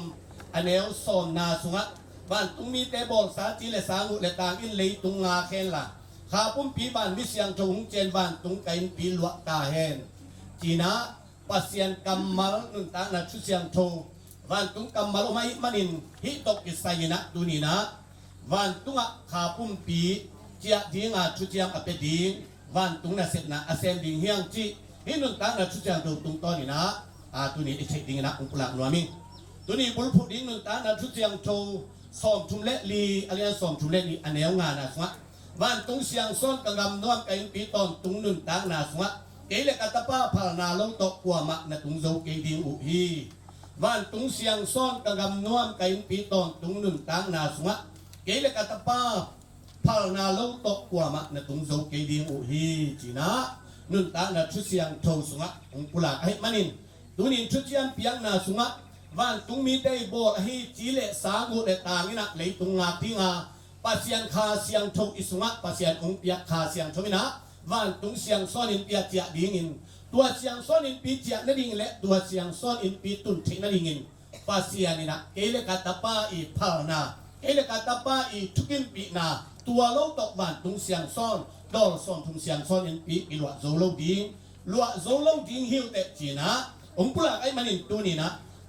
อันเนวสมนาสุงะบ้านตุงมีเตบอลสาจีเลสาnguเลตางอินเลยตุงงาเคนละข้าปุ่มปีบ้านมิเสียงถูงเจนบ้านตุงไก่ปีลวกตาเฮนจีนะปัสยันกำมัลนุตานะชุดยันถูวันตุงกำมาลไม่มันินฮิตกิสัยนะดูนี่นะวันตุงะขาปุ่มปีเจียดิ้งชุดยังอเปดิ้งวันตุงน่ะเสร็จนะอาเซนดิ้งเฮียงจีฮินุนตังน่ะชุดยังดูตุงตอนนี่นะตัวนี้ไอเช็คดิ้งนะองค์พระนวมิงตัวนี้บุรุษดิ้งนุนตังน่ะชุดยังโชสอมทุมเละลีอะไรนะสอมทุมเละลีอันเนี้ยงานนะสวะวันตุงเสียงซ้อนกังกำนวมกันปีตอนตุงนุนตังน่ะสวะเกลกัตตาป้าพานาลงตกกัวมะน่ะตุงโจเกดิ้งอุฮีวันตุงเสียงซ้อนกังกำนวมกันปีตอนตุงนุนตังน่ะสวะเกลกัตตาป้าพานาลงตกกัวมะน่ะตุงโจเกดิ้งอุฮีจีนะนุนตังน่ะชุดเสียงโชสวะองปุระให้มันินตุนินชุดเสียงเปียงน่ะสวะวันตุงมีได้โบดให้จีเลสางูเลตางนี่นะเลยตุงงาทิ้งปัสเซียนคาเสียงโชอิสวะปัสเซียนองเปียคาเสียงโชมินะวันตุงเสียงซ้อนอินเปียเจียดิ้งินตัวเสียงซ้อนอินปีเจียนั่นดิ่งและตัวเสียงซ้อนอินปีตุนเทนั่นดิ่งินปัสเซียนนี่นะเกลกัตตาป้าอีพานาเกลกัตตาป้าอีทุกินปีนาตัวโลตกวันตุงเสียงซ้อนดอลซ้อนทุงเสียงซ้อนอินปีกิลวะโซโลดิ้งลวะโซโลดิ้งฮิวเตจีนะองปุระไอมันินตัวนี้นะ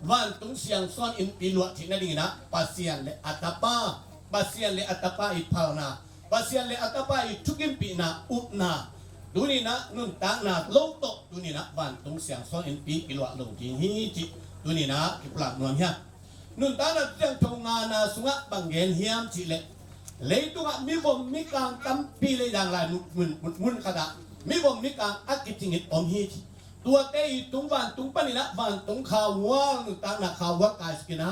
วันตุงเสียงซ้อนอินปีลวะเทนั่นดิ่งนะปัสเซียนและอัตตาป้าปัสเซียนและอัตตาป้าอีพานาปัสเซียนและอัตตาป้าอีทุกินปีนาอุปนาดูนี่นะนุ่นตางนาโลตกดูนี่นะวันตรงเสียงซ้อนอินปีกิโลลงทิ้งฮีจิดูนี่นะกิปลาบนวลเฮียนุ่นตางนาเรื่องทงงานาสุงะบังเกนเฮียมจิเลเลยตัวมีบ่มมีกลางกำปีเลยอย่างไรมุนขดามีบ่มมีกลางอักกิจิงิตอมฮีจิตัวเตยตุงวันตุงปนินะวันตุงข่าววัวนุ่นตางนาข่าววัวกายสกินะ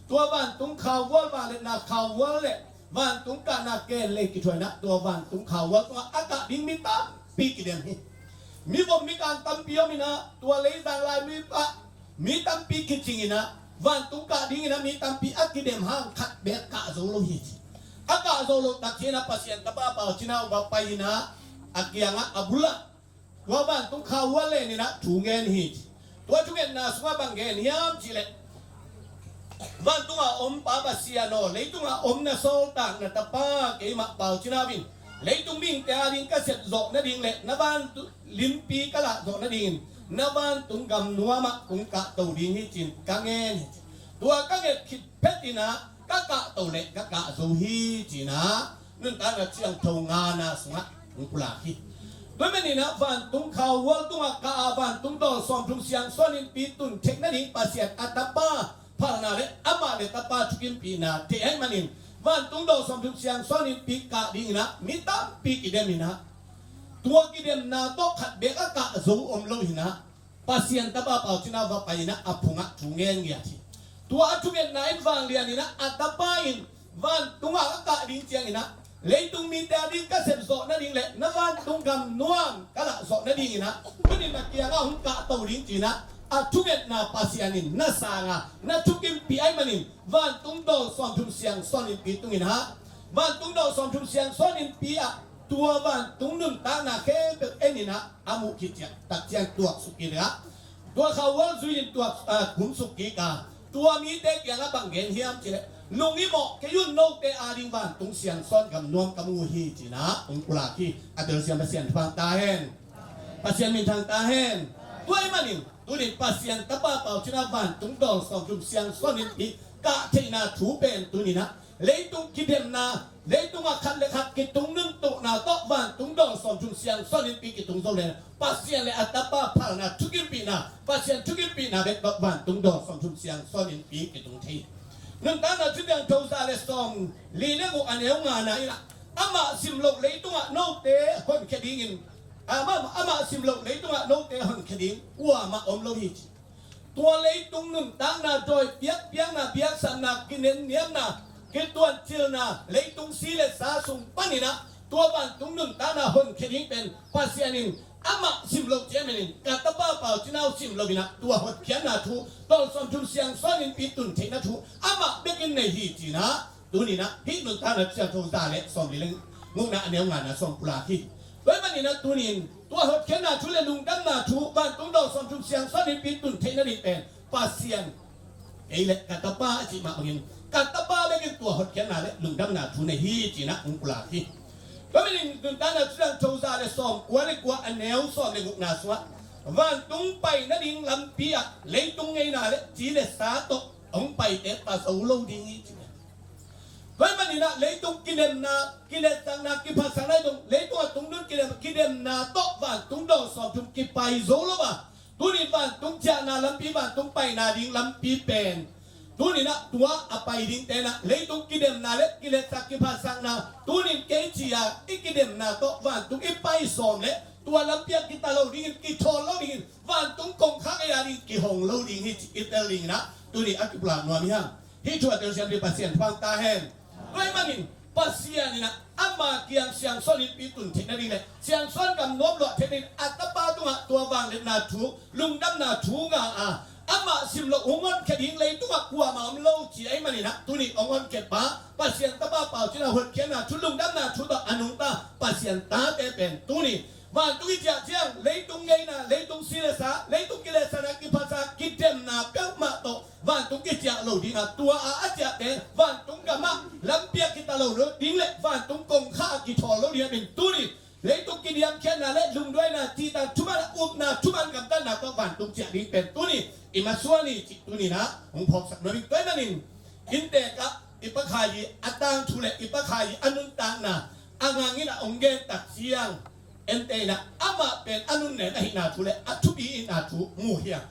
ตัววันตุงข่าววัววันเลยนาข่าววัวเลยวันตุงกานาเกลเลยกิถวยนะตัววันตุงข่าววัวตัวอากาศดิ้งมิตาปีกิเดมฮีมีบ่มีการตั้มปีมินะตัวเลยดังลายมีปะมีตั้มปีกิจิงินะวันตุกะดิ้งนะมีตั้มปีอักกิเดมห้างขัดเบกะโซโลฮิจิอากาศโซโลตักเชนะปัสยันตะบ้าเปล่าชินะวะไปนะอักยังะอับุละตัววันตุข่าวเลยนี่นะถูเงินฮิจิตัวถูเงินนะสวะบังเงินยามจิเลวันตุงะอมปาปัสยานโนเลยตุงะอมนะโซตักนะตะป้าเกมะเปล่าชินะวินเลยตุงบิงแต่ดิงก็เสร็จโจนะดิงเละนะบ้านลิมปีก็ละโจนะดิงนะบ้านตุงกำนัวมะตุงกะตูดิงฮิจินกังเงินตัวกังเงินคิดเพชรนะกะกะตูเละกะกะโซฮีจินะนั่นการเชียงทงงานะสงะมุกุลาฮิด้วยมันนี่นะบ้านตุงข่าววัลตุงกะบ้านตุงดอลสอมตุงเสียงซ้อนอินปีตุนเทคนะดิงปัสเซียนอัตตาป้าพานาเลอามาเลตาป้าชุกินปีนาเทให้มันนิน วันตุงโดสมทุกเสียงซ้อนอินปีกะดิ้งนะมิตามปีกิเดมินะ ตัวกิเดียมนาโตขัดเบกกะซูอมโลหินะปัสยันตบะเป่าจินาวะไปนะอภุงะทุเงงเงียทีตัวอจุเวนนายฟังเรียนนี่นะอัตตะอินวันตุงะกะดิงเจียงนี่นะเลยตุงมีแต่ดิงกะเสพโซนั่นดิงเลยนะวันตุงกำนวงกะละโซนั่นดิงนะวันนี้นักเกียร์ก็หุ่นกะเตาดิงจีนะอจุเวนนาปัสยันินนะสางะนะทุกิมปีไอมันินวันตุงโดสอนทุมเสียงสอนินปีตุงอินฮะวันตุงโดสอนทุมเสียงสอนินปีอะตัววันตุงนุ่นตานาเข้เปเอ็นี่นะอามุขิจังตักเจียงตัวสุกินะตัวเขาว่าสุยินตัวขุนสุกิกาตัวมีเด็กอย่างบังเงินเฮียมจีเลยลุงนี่บอกแกยุ่นโนกเตอาดิงวันตุงเสียงซ้อนกับนวมกับงูฮีจีนะองกุลาคีอัตเตอร์เสียงภาษาทางตาเห็นภาษามินทางตาเห็นตัวไอ้มันนี่ตัวนี้ภาษาตะป้าเป่าจีนะวันตุงดองสองจุ่มเสียงซ้อนนี่ปีกะเทนาถูเป็นตัวนี้นะเลยตุงคิดเห็นนะเลยตุงอาคันเลยขัดกิตุงนึ่งตุกนาโตวันตุงดองสองจุ่มเสียงซ้อนนี่ปีกิตุงโซเลยภาษาเลยอัตป้าพานะทุกิปีนะภาษาทุกิปีนะเบ็ดวันตุงดองสองจุ่มเสียงซ้อนนี่ปีกิตุงทีนั่นตานะจุดยังโจซาเลสอมลีเลกุอันเอวงานะอีละอามาซิมโลกเลยตุงะโนเตคนแค่ดิ้งอามาซิมโลกเลยตุงะโนเตคนแค่ดิ้งวัวมาอมโลหิตตัวเลยตุงนึ่งตานะโดยเปียกนะเปียกสันนะกินเนียมนะกินตัวเชื่อนะเลยตุงซีเลสาสุงปันนี่นะตัวบ้านตุงนึ่งตานะคนแค่ดิ้งเป็นภาษาหนึ่งอามาซิมโลกเจมินินกาตาบ้าเปล่าจีน่าซิมโลบินะตัวหดเขียนนาทูตอนสอนจุนเสียงสอนนินปีตุนเทนาทูอามาเบกินในฮีจีนะตัวนี้นะฮินุนตานะเสียงโทซาเลสอมลิเลงงนะอันเดียวงานนะสอมปุราฮีโดยมันนี่นะตัวนี้ตัวหดเขียนนาทูเลลุงดัมนาทูบ้านตุงดอกสอนจุนเสียงสอนนินปีตุนเทนานิเป็นภาษาเอเลกาตาบ้าจีมาบังอินกาตาบ้าเบกินตัวหดเขียนนาเลลุงดัมนาทูในฮีจีนะองปุราฮีก็ไม่ได้ดุนตานะเรื่องโจซาเลสอมกว่าเลยกว่าอันแนวสอมเลยกุนาสวะวันตุงไปนั่นดิงลำปีอะเลยตุงไงนาเลยจีเลสาโตองไปเตปาสูโลดิงอีจีก็ไม่ได้นะเลยตุงกิเลมนากิเลสังนากิภาษาอะไรตุงเลยตัวตุงนู้นกิเลมนาโตวันตุงดอกสอมตุงกิไปโซโลบะตัวนี้วันตุงจานาลำปีวันตุงไปนาดิงลำปีเป็นตัวนี้นะตัวapa idin tena leitung kidem na le kilet sakki phasang na tunin kechia ikidem na to van tung ipai som le tua lampia kita lo dingin ki thol lo dingin van tung kong khak ya ding ki hong lo ding hi iteling na tuni akipla no mi hang hi thua tel siam di pasien phang ta hen roi manin pasien ni na ama kiang siang sonin pitun thina ding le siang son kam nom lo thenin atapa tunga tua wang le na thu lungdam na thu nga a ama sim lo ongon keding lei tu akwa ma om lo chi ai mani na tuni ongon ke pa pasien ta ba pa china hot ken na chulung dam na chu da anung ta pasien ta te pen tuni wa tu ki ja chiang lei tung ngei na lei tung si le sa lei tung ki le sa na ki pa sa ki tem na pe ma to wa tu ki ja lo ding a tua a ja te wa tung ka ma lam pia ki ta lo lo ding le wa tung kong kha ki thol lo dia bin tuni lấy tung kinh nghiệm khen là lấy lùng đuôi là chỉ ta chú bạn na chú bạn cầm tay nào có bản tung chạy đi bền tu ni imaswani chỉ tu ni na ông phật sắc nói tới là nín in tệ cả ipakhai atang thule ipakhai anun tang na angangin na ông gen tak siang ente na ama pen anun ne na hina thule atubi ina thu mu hiang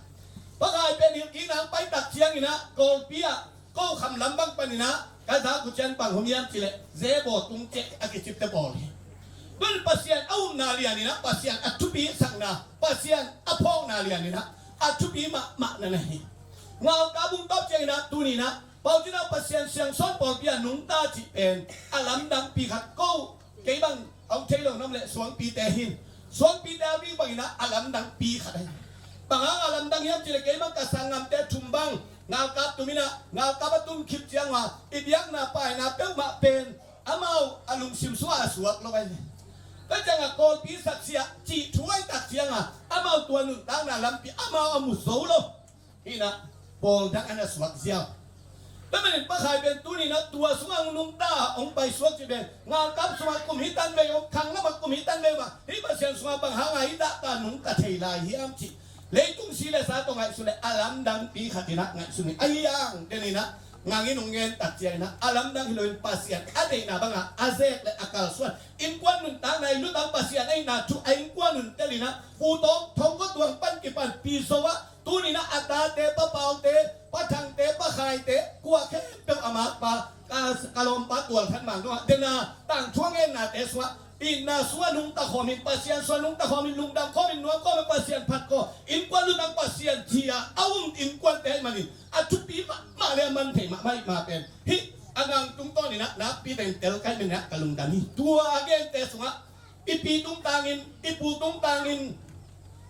pakhai pen hi ki nang pai tak siang ina kol pia ko kham lam bang panina ka sa ku chen pang hom yam chile zebo tung che akichip te bol bel pasien au nalian ni na pasien atubi sang na pasien apong nalian ni na atubi ma na nahi ngau ka bung top cheng na tu ni na pau china pasien siang son pol pia nung ta chi pen alam dang pi khat ko ke bang ông thấy lòng năm lệ xuống pi te hin xuống pi te đi bằng na alam dang pi khat ai bằng alam dang yam chi le ke bang ka sang ngam te thum bang ngau ka tu mina ngau ka batum khip chiang wa ibyak na pai na pe ma pen amau alum sim suwa suak lo baiก็จะงะโกลปีสักเสียจีช่วยตักเสียงอ่ะอามาตัวหนึ่งตั้งน่ะลำปีอามาอามุโซโลนี่นะโบลดังอันนั้นสวักเสียแล้วมันเป็นป้าขายเป็นตัวนี้นะตัวสว่างนุ่งตาองไปสวกจีเป็นงานกับสวักกุมหิตันเบยองขังแล้วมันกุมหิตันเบยว่าที่มาเสียงสวักบางหางไอ้ดาตาหนุ่งกะเทลายเฮียมจีเลยตุ้งสีเลยสาตรงไงสุดเลยอาลัมดังปีขัดนะไงสุดนี่ไอ้ยังเดี๋ยวนี้นะngangin ungen tak jai na alam dang hiloin pasien ade na banga azek le akal suan in kwan nun tang nai lu tang pasien ai na tu ai kwan nun telina u tong thong ko tuang pan ki pan pi so wa tu ni na ata te pa pau te pa thang te pa khai te kwa khe pe ama pa ka kalom pa tual than mang do de na tang chuang en na te swa in na suanung ta khomin pasian suanung ta khomin lungdam khomin nuam ko pasian phat ko in kwan lu nang pasian thia awum in kwan te manin atupi ma le man the ma mai ma pen hi angang tung to ni na pi ten tel kai men na kalungdam ni tua again te sunga ipi tung tangin ipu tung tangin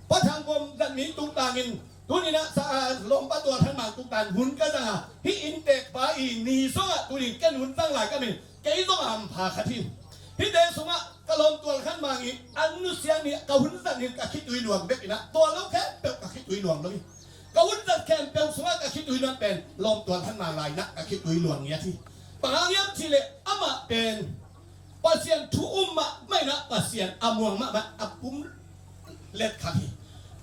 patang gom dan mi tung tangin tuni na sa lompa tua than ma tung tan hun ka janga hi in tek pa i ni songa tuni kan hun tang lai ka men kei zo am pha khatin hi de sunga kalom tua khan mangi anu siang ni ka hun zan ni ka khitui luang bek ina to lo khe pe ka khitui luang lo ni ka hun zan kem pe sunga ka khitui luang pen lom tua khan ma lai na ka khitui luang ya thi pang yam chi le ama pen pasien tu umma mai na pasien amuang ma apum let khathi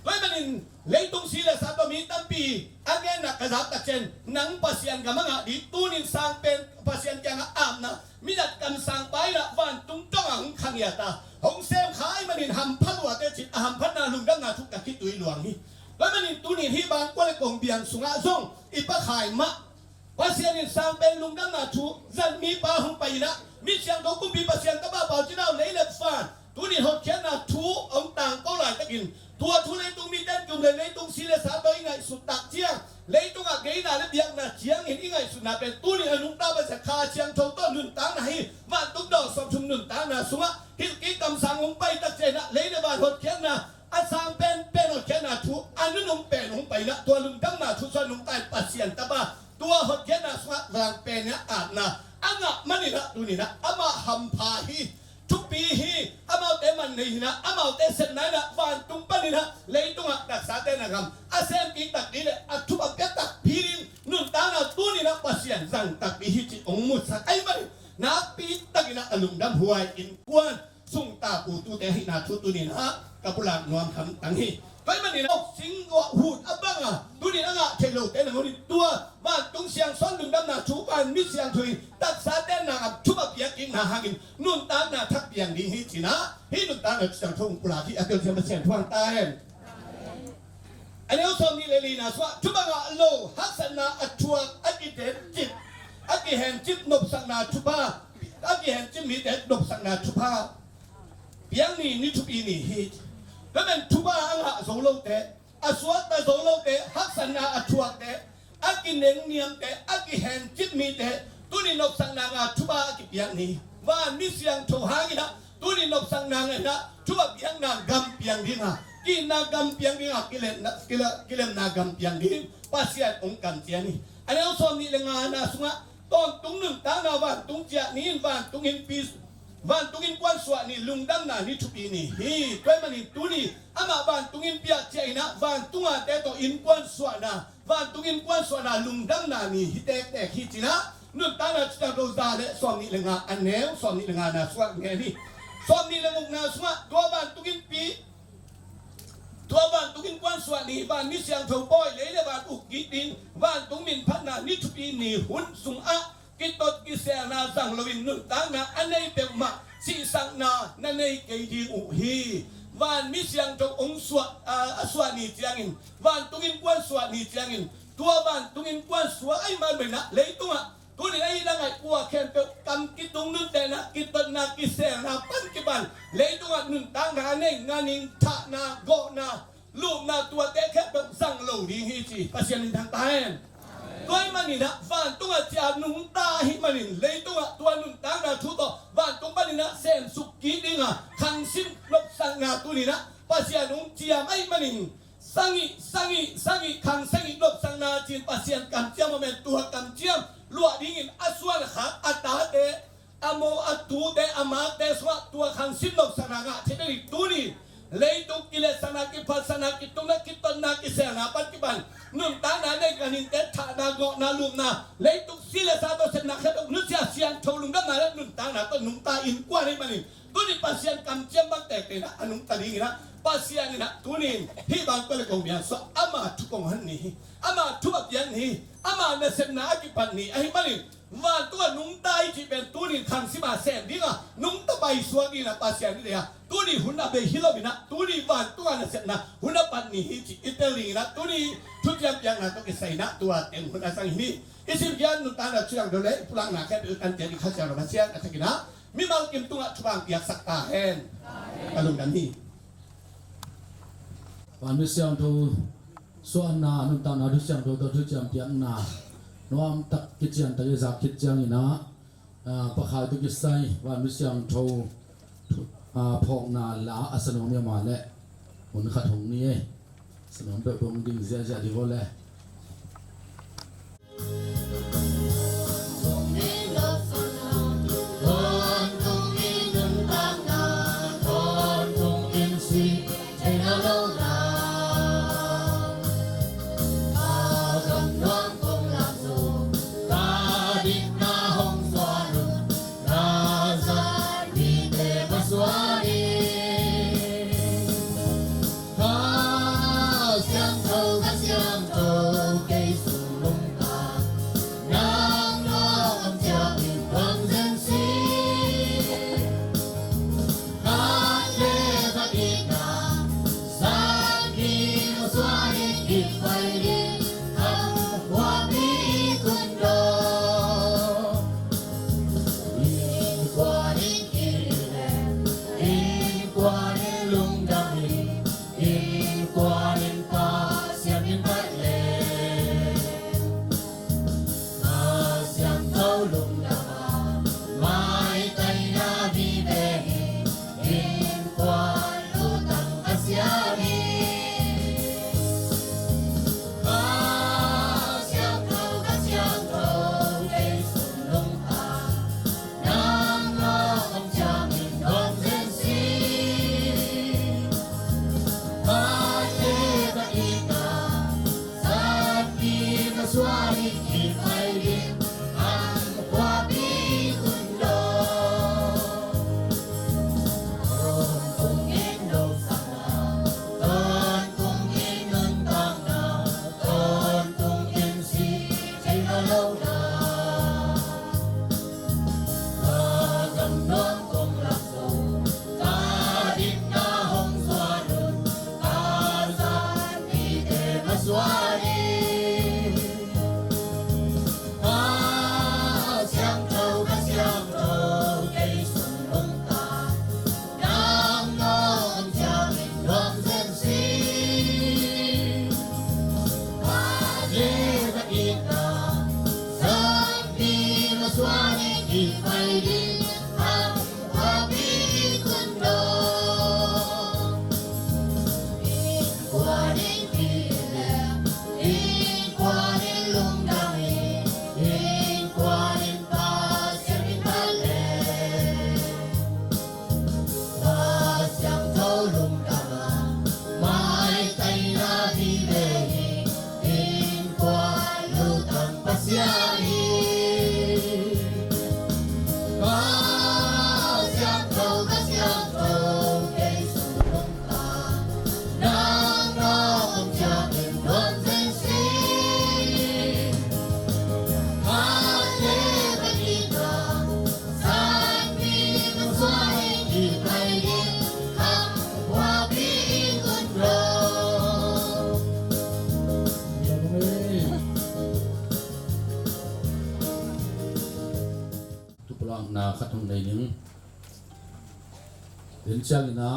toy manin leitung sila sa to mi tampi again na kazak ta chen nang pasien ga mga di tunin sang pen pasien kya nga am na minat kam sang pai na van tung tong ang khang ya ta hong sem khai manin ham phalwa te chit ham phan na lung dang na thuk ka kitui luang hi toy manin tunin hi bang kwal kong biang sunga zong ipa khai ma pasien in sang pen lung dang na thu zan mi pa hong pai na mi siang do kum bi pasien ka ba pau chinao lei le fan tunin hot khen na thu ong tang ko lai takin tua thu lấy tung mi den kum lấy tung si le sa to ingai su tak chiang lấy tung a gei na le biak na chiang in ingai su na pe tu ni anung ta ba sa kha chiang thong to nun tang na hi ma tung do som chung nun tang na sunga hil ki kam sang ong pai tak che na lấy le ba hot khen na a sang pen pen hot khen na thu anu nung pen ong pai na tua lung dang na thu sa nung tai pasien ta ba tua hot khen na sunga rang pen ya at na anga mani na tu ni na ama ham pha hiทุกปีฮีอามาเตมันนี่นะอามาเตเสนนะวันตุงปันนี่นะเลยตุงอ่ะรักษาเตนะครับอาเซมกีตักนี่เลยอาทุบอักตักพีรินนุ่นตานะตัวนี่นะปัสยันจังตักปีฮีจิองมุสักไอ้มันนักปีตักนี่นะอลุมดำหัวอินกวนส่งตาปูตูเตหินาทุตัวนี่นะกับปุลานนวมคำตังฮีไปมันนี่นะสิงห์หูดอับบังอ่ะตัวนี่นะเทโลเตนะคนนี้ตัวบ้านตุงเสียงซ้อนลุมดำนะทุบอันมิเสียงถุยตักษาเตนะทุบอักยักกินหากินนุ่นตานะทักเบียงดีฮีจินะฮีนุ่นตานะจังทงปุลาที่อักเดลเสียงเสียงทวงตาเห็นอันนี้สมนี่เลยนะสวะทุบอักโลฮักษณะอัจฉริอักิเดจิตอักิเห็นจิตนบสังนาทุบะอักิเห็นจิตมีเดนบสังนาทุบะเบียงนี่นี่ทุบีนี่ฮีแล้วมันทุบะอังหะโซโลเตอสวะตะโซโลเตฮักษณะอัจฉริเตอักิเนงเนียมเตอักิเห็นจิตมีเดตัวนี้นบสังนางทุบะอักิเบียงนี่ว่ามิเสียงโทหากินะตัวนี้นบสังนางนะทุบะเบียงนางกำเบียงดีนะกินนางกำเบียงดีนะกิเลนนางกำเบียงดีปัสยานองค์กำเจียนี่อันนี้สอนนี่เลยงานนะสุงะตอนตุงหนึ่งตานาวันตุงเจียนี่วันตุงหินปีวันตุงหินกวนสวะนี่ลุงดังนานี่ทุปีนี่ฮีตัวมันนี่ตัวนี้อามาวันตุงหินเปียเจียนะวันตุงอาเตโตอินกวนสวะนะวันตุงหินกวนสวะนะลุงดังนานี่ฮิเตเตฮิจินะนุ่นตานาจิตาโรซาเลสอนนี่เลยงานอันเนวสอนนี่เลยงานนะสวะเงี้ยนี่สอนนี่เลยงนาสวะตัววันตุงหินปีตัวบ้านตุกินกวนสวัสดีบ้านมิเสียงเถาป้อยเลยเลยบ้านอุกกิดินบ้านตุงมินพัฒนานิทุปีนี่หุ่นสุงอะกิตดกิเสนาสังลวินนุ่นตานาอันในเปมะสีสังนานั่นในเกดีอุฮีบ้านมิเสียงเถาองสวสวัสดีเจียงินบ้านตุกินกวนสวัสดีเจียงินตัวบ้านตุกินกวนสวไอ้มันเป็นนะเลยตัวตัวนี้ไอ้ละไงกลัวแค่เปกำกิตุงนุ่นแต่นะกิตดนากิเสนาปันกิบันเลยตัวนุ่นตานาในงานิงทะนาโกนาลูกนาตัวเตะแค่แบบสั่งเหล่าดีฮีจีปัสยันทางตายตัวมันนี่นะฟันตัวจานุ่งตาหิมันนี่เลยตัวนุ่งตานาทุตฟันตัวมันนี่นะเส้นสุกี้ดิ้งอ่ะขังซิมลบสั่งนาตัวนี้นะปัสยันนุ่งเจียมไอ้มันนี่สังอีขังสังอีลบสั่งนาจีนปัสยันกันเจียมมาเป็นตัวกันเจียมลวดดิ้งอัศวรขาอัตตาเตอโมอัตตูเตอมาเตสวะตัวขังซิมลบสั่งนางะเช่นนี้ตัวนี้เลยตุกิเลสนากิปัสนากิตุนักิตนากิเสนาปัจจุบันนุ่มตานาในการนินเตถานาโกนาลุมนาเลยตุกิเลสาโตเสนาแค่นุเสียเสียนโทลุงกันมาแล้วนุ่มตานาก็นุ่มตาอินกว่าให้มันนี่ตัวนี้ปัสยันกำเจียมบังแตกเลยนะนุ่มตาดีนะปัสยันนี่นะตัวนี้ที่บางก็เลยกงเบียนสอามาทุกองหันนี่อามาทุกอย่างนี่อามาเนเสนากิปันนี่ไอ้มันนี่ว่าตัวนุ่งตาที่เป็นตัวนี้ขังสิมาเสนดีนะนุ่งตะใบสวกีนะปัสยันนี่เลยอะตัวนี้หุ่นอาเบฮิโลบินะตัวนี้วันตัวนั้นเสร็จนะหุ่นอาปันนี่ฮิจิอิตาลีนะตัวนี้ทุกอย่างนะต้องใส่นะตัวเต็มหุ่นอาสังหินี่อิสิบยันนุ่งตานะช่วยดูเลยพลังหนักแค่เป็นอันเดียวที่เขาจะรับเสียงอะไรกันนะ mi mal kim tunga chubang piak sak ta hen kalung dan hiวันนี้เสียงทูส่วนนานุ่มตานาดูเสียงทูตัวทุจามเปียงนาน้อมตักกิจยังตะกิจากกิจยังอีนะประคายตุกิไซวันนี้เสียงทูพองนาลาอาสนองเมียมาแหละหุ่นขัดหงนี้สนองเปิดดวงดิ่งเสียดีกว่าแหละ นาขัดทงในนึงเห็นจังนะ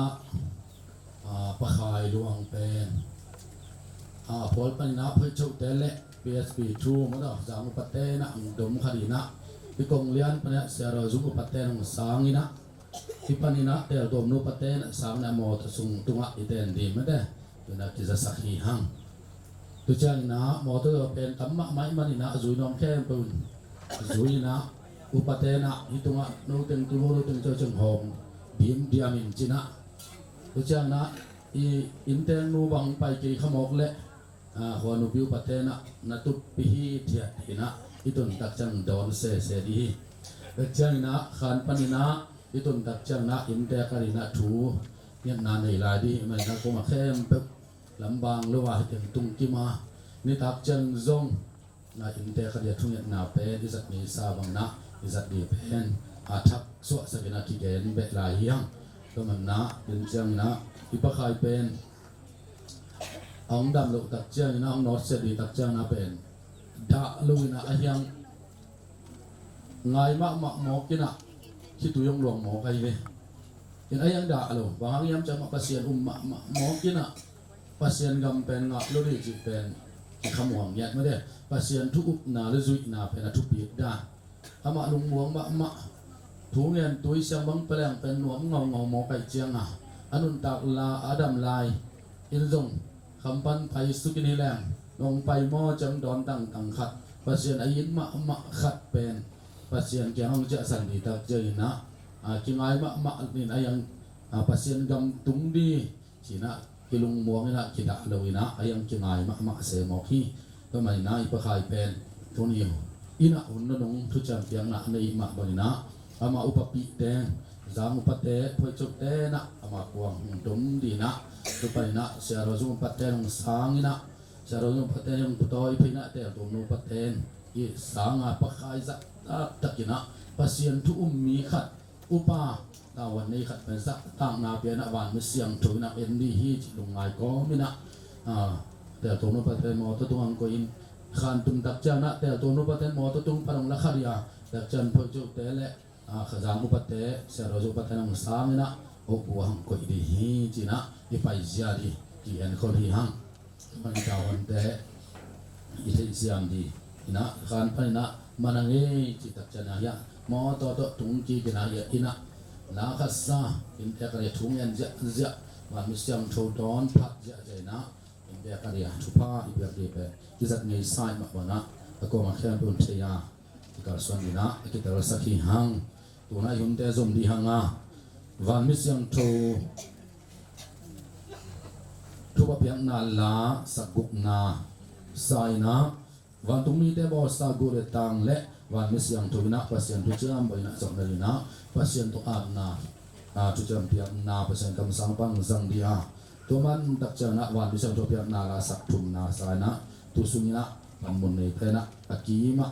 ประคายดวงเป็นพอลปันนะเพื่อชุดเตเล่ PSP ทูมั้งดอกจามุปัตเตนะดมขดีนะที่กงเลียนปันเนี่ยเสียเราจุกปัตเตนะสางนี่นะที่ปันนี่นะเตลดมนุปัตเตนะสางนะโมตสุงตุงะอิเตนดีมั้งเด้ตัวนักที่จะสักหีหังตัวจังนะโมตัวเป็นธรรมะไม่มันนี่นะจุยน้องแค่ปุ่นจุยนะอุปเทนะฮิตุงะนูเต็งตุโลเต็งเจ้าจังหงบีมเดียมินจินะตัวจังนะอินเตงนูบังไปกี่ขมกเละหัวนูบิวปเทนะนัตุปิฮิเทียหินะอิตุนตักจังดอนเสดีตัวจังนะขันปนินะอิตุนตักจังนะอินเตกาลินะทูเนี่ยนานในลายดีมันนักกงมาเข้มเปบลำบางหรือว่าเต็งตุงกิมานี่ตักจังซงนะอินเตกาลิทุ่งเนี่ยนาเปดิสักมีซาบังนะดิสักดีเป็นอาทักสวดสกินาที่เกณฑ์เบลาเฮียงก็มันนะดินจังนะอิปะคายเป็นองดำลูกตักจังนะองนอสเสดีตักจังนะเป็นดาลุยนะเฮียงไงมากมากมอกกินะ คิดตัวยงหลวงหมอใครเลยยังไอ้ยังด่าเราบางอย่างจะมาภาษาหมอกินอ่ะภาษากำเป็นงับลุยจีเป็นขมวงยัดไม่ได้ภาษาทุกนาหรือจุยนาเป็นทุกปีได้อามาลุงหลวงมาถูเงินตัวเสียงบังเปล่งเป็นหนวมเงาหมอไก่เจียงอ่ะอนุนตักลาอาดัมลายอินทรงคำปันไปสุกินีแรงลงไปหม้อจังดอนตั้งขัดภาษาอายินมาขัดเป็นภาษาเกี่ยงจะสันติตักเจยนะกินไอ้มานี่นะยังภาษากำตุงดีสินะกิลุงมัวไม่นะกิดะเลวินะไอ้ยังกินไอ้มาเสมอที่ก็ไม่นะอีปะขายเป็นทุนเดียวอินะอุ่นนงทุจริตยังนะในมาบรินะอามาอุปปิแดงจางอุปเตะพอยจุดเตนะอามาควงตุงดีนะทุไปนะเสียเราจุงปัตเตนงสางนะเสียเราจุงปัตเตนงปุตโต้อีพินะเตะตุงนุปัตเตนอีสางปะขายจักตักกินะภาษาทุมีขัดอุปาวันนี้ขัดเป็นสักตั้งนาเปียนะวันไม่เสียงถุยนะเอ็นดีฮีจิลงไงก็มินะแต่ตัวนุปัตเตนมอตตุงอังโกอินขันตุงตักเจ้านะแต่ตัวนุปัตเตนมอตตุงปรองละขดียาแต่จันพอจุเตเลขจางอุปัตเตเสรจุปัตเตนงสามินะโอ้บัวหังโกอิดีฮีจินะอีไปเสียดีที่เอ็นคนที่หังมันดาวันเตอีเสียงดีนะขันไปนะมันเงี้ยจิตตักเจ้านะยามอตตุงจีกินะยอินะนาคัสซาอินเตกเรทุงยันเจวันมิเสียงโชดอนพัดเจนะอินเตกเรทุพาอีเบียดีเปกิจัดเงยไซมาบนะตะโกมาแค่บุญเทียที่การส่วนนี้นะที่แต่ละสักที่หังตัวนั้นยุนเตจมดีหังวันมิเสียงโชทุบเพียงนาลาสักกุกนาไซนะวันตุมีเตบอสักกุเรตังเละวันมิเสียงโชนะภาษาทุจริตไปนะสองเลยนะภาษาตัวอ่านนะทุจริตเพียงนาภาษากำสังปังสังเดียตัวมันตักเจนะวันมิเสียงโชเพียงนาลาสักทุมนาไซนะตุสุนีนะมันมุนในเพนะอากีมะ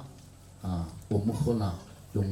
ปุมุขนะจง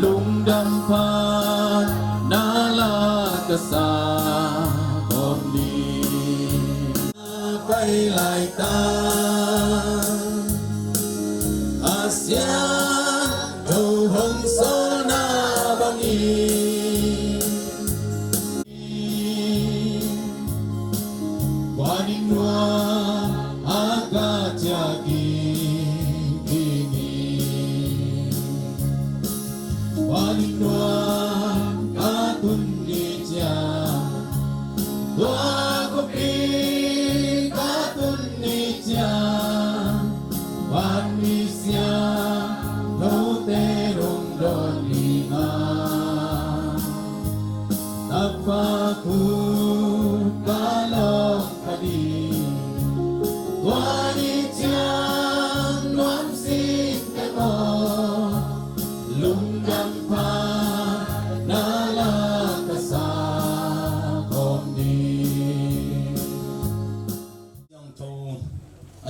ลุงดำพานนาลากษาคนดีไปหลายตาอาเซียดูหงโซนาบังอีวานินวาอากาจากีWalinwa katunija Wakopi katunija Wanisya Noterong doninga Tapakut kalong kadi Wanijang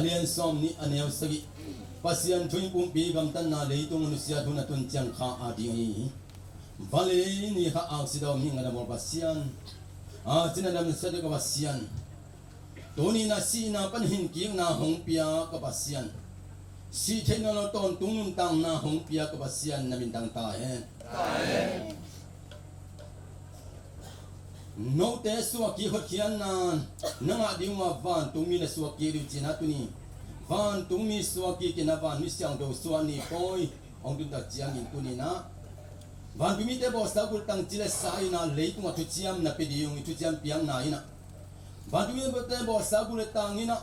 alian som ni anel sagi pasian thui pum pi gam tan na le tung nu sia thuna tun chang kha adi ni vale ni ha ang sidom ni ngada mo pasian china dam sa de ka pasian toni na si na pan hin ki na hong pia ka pasian si the na lo ton tung tang na hong pia ka pasian na min tang ta he no te suwa ki hot khian na nanga dingwa van tumi na suwa ki ri china tuni van tumi suwa ki kina van mi siang do suwa ni poi ong tu da chiang in tuni na van tumi te bo sa kul tang chile sai na le tu ma tu chiam na pe di yung tu chiam piang na ina van tumi te bo sa kul tang ina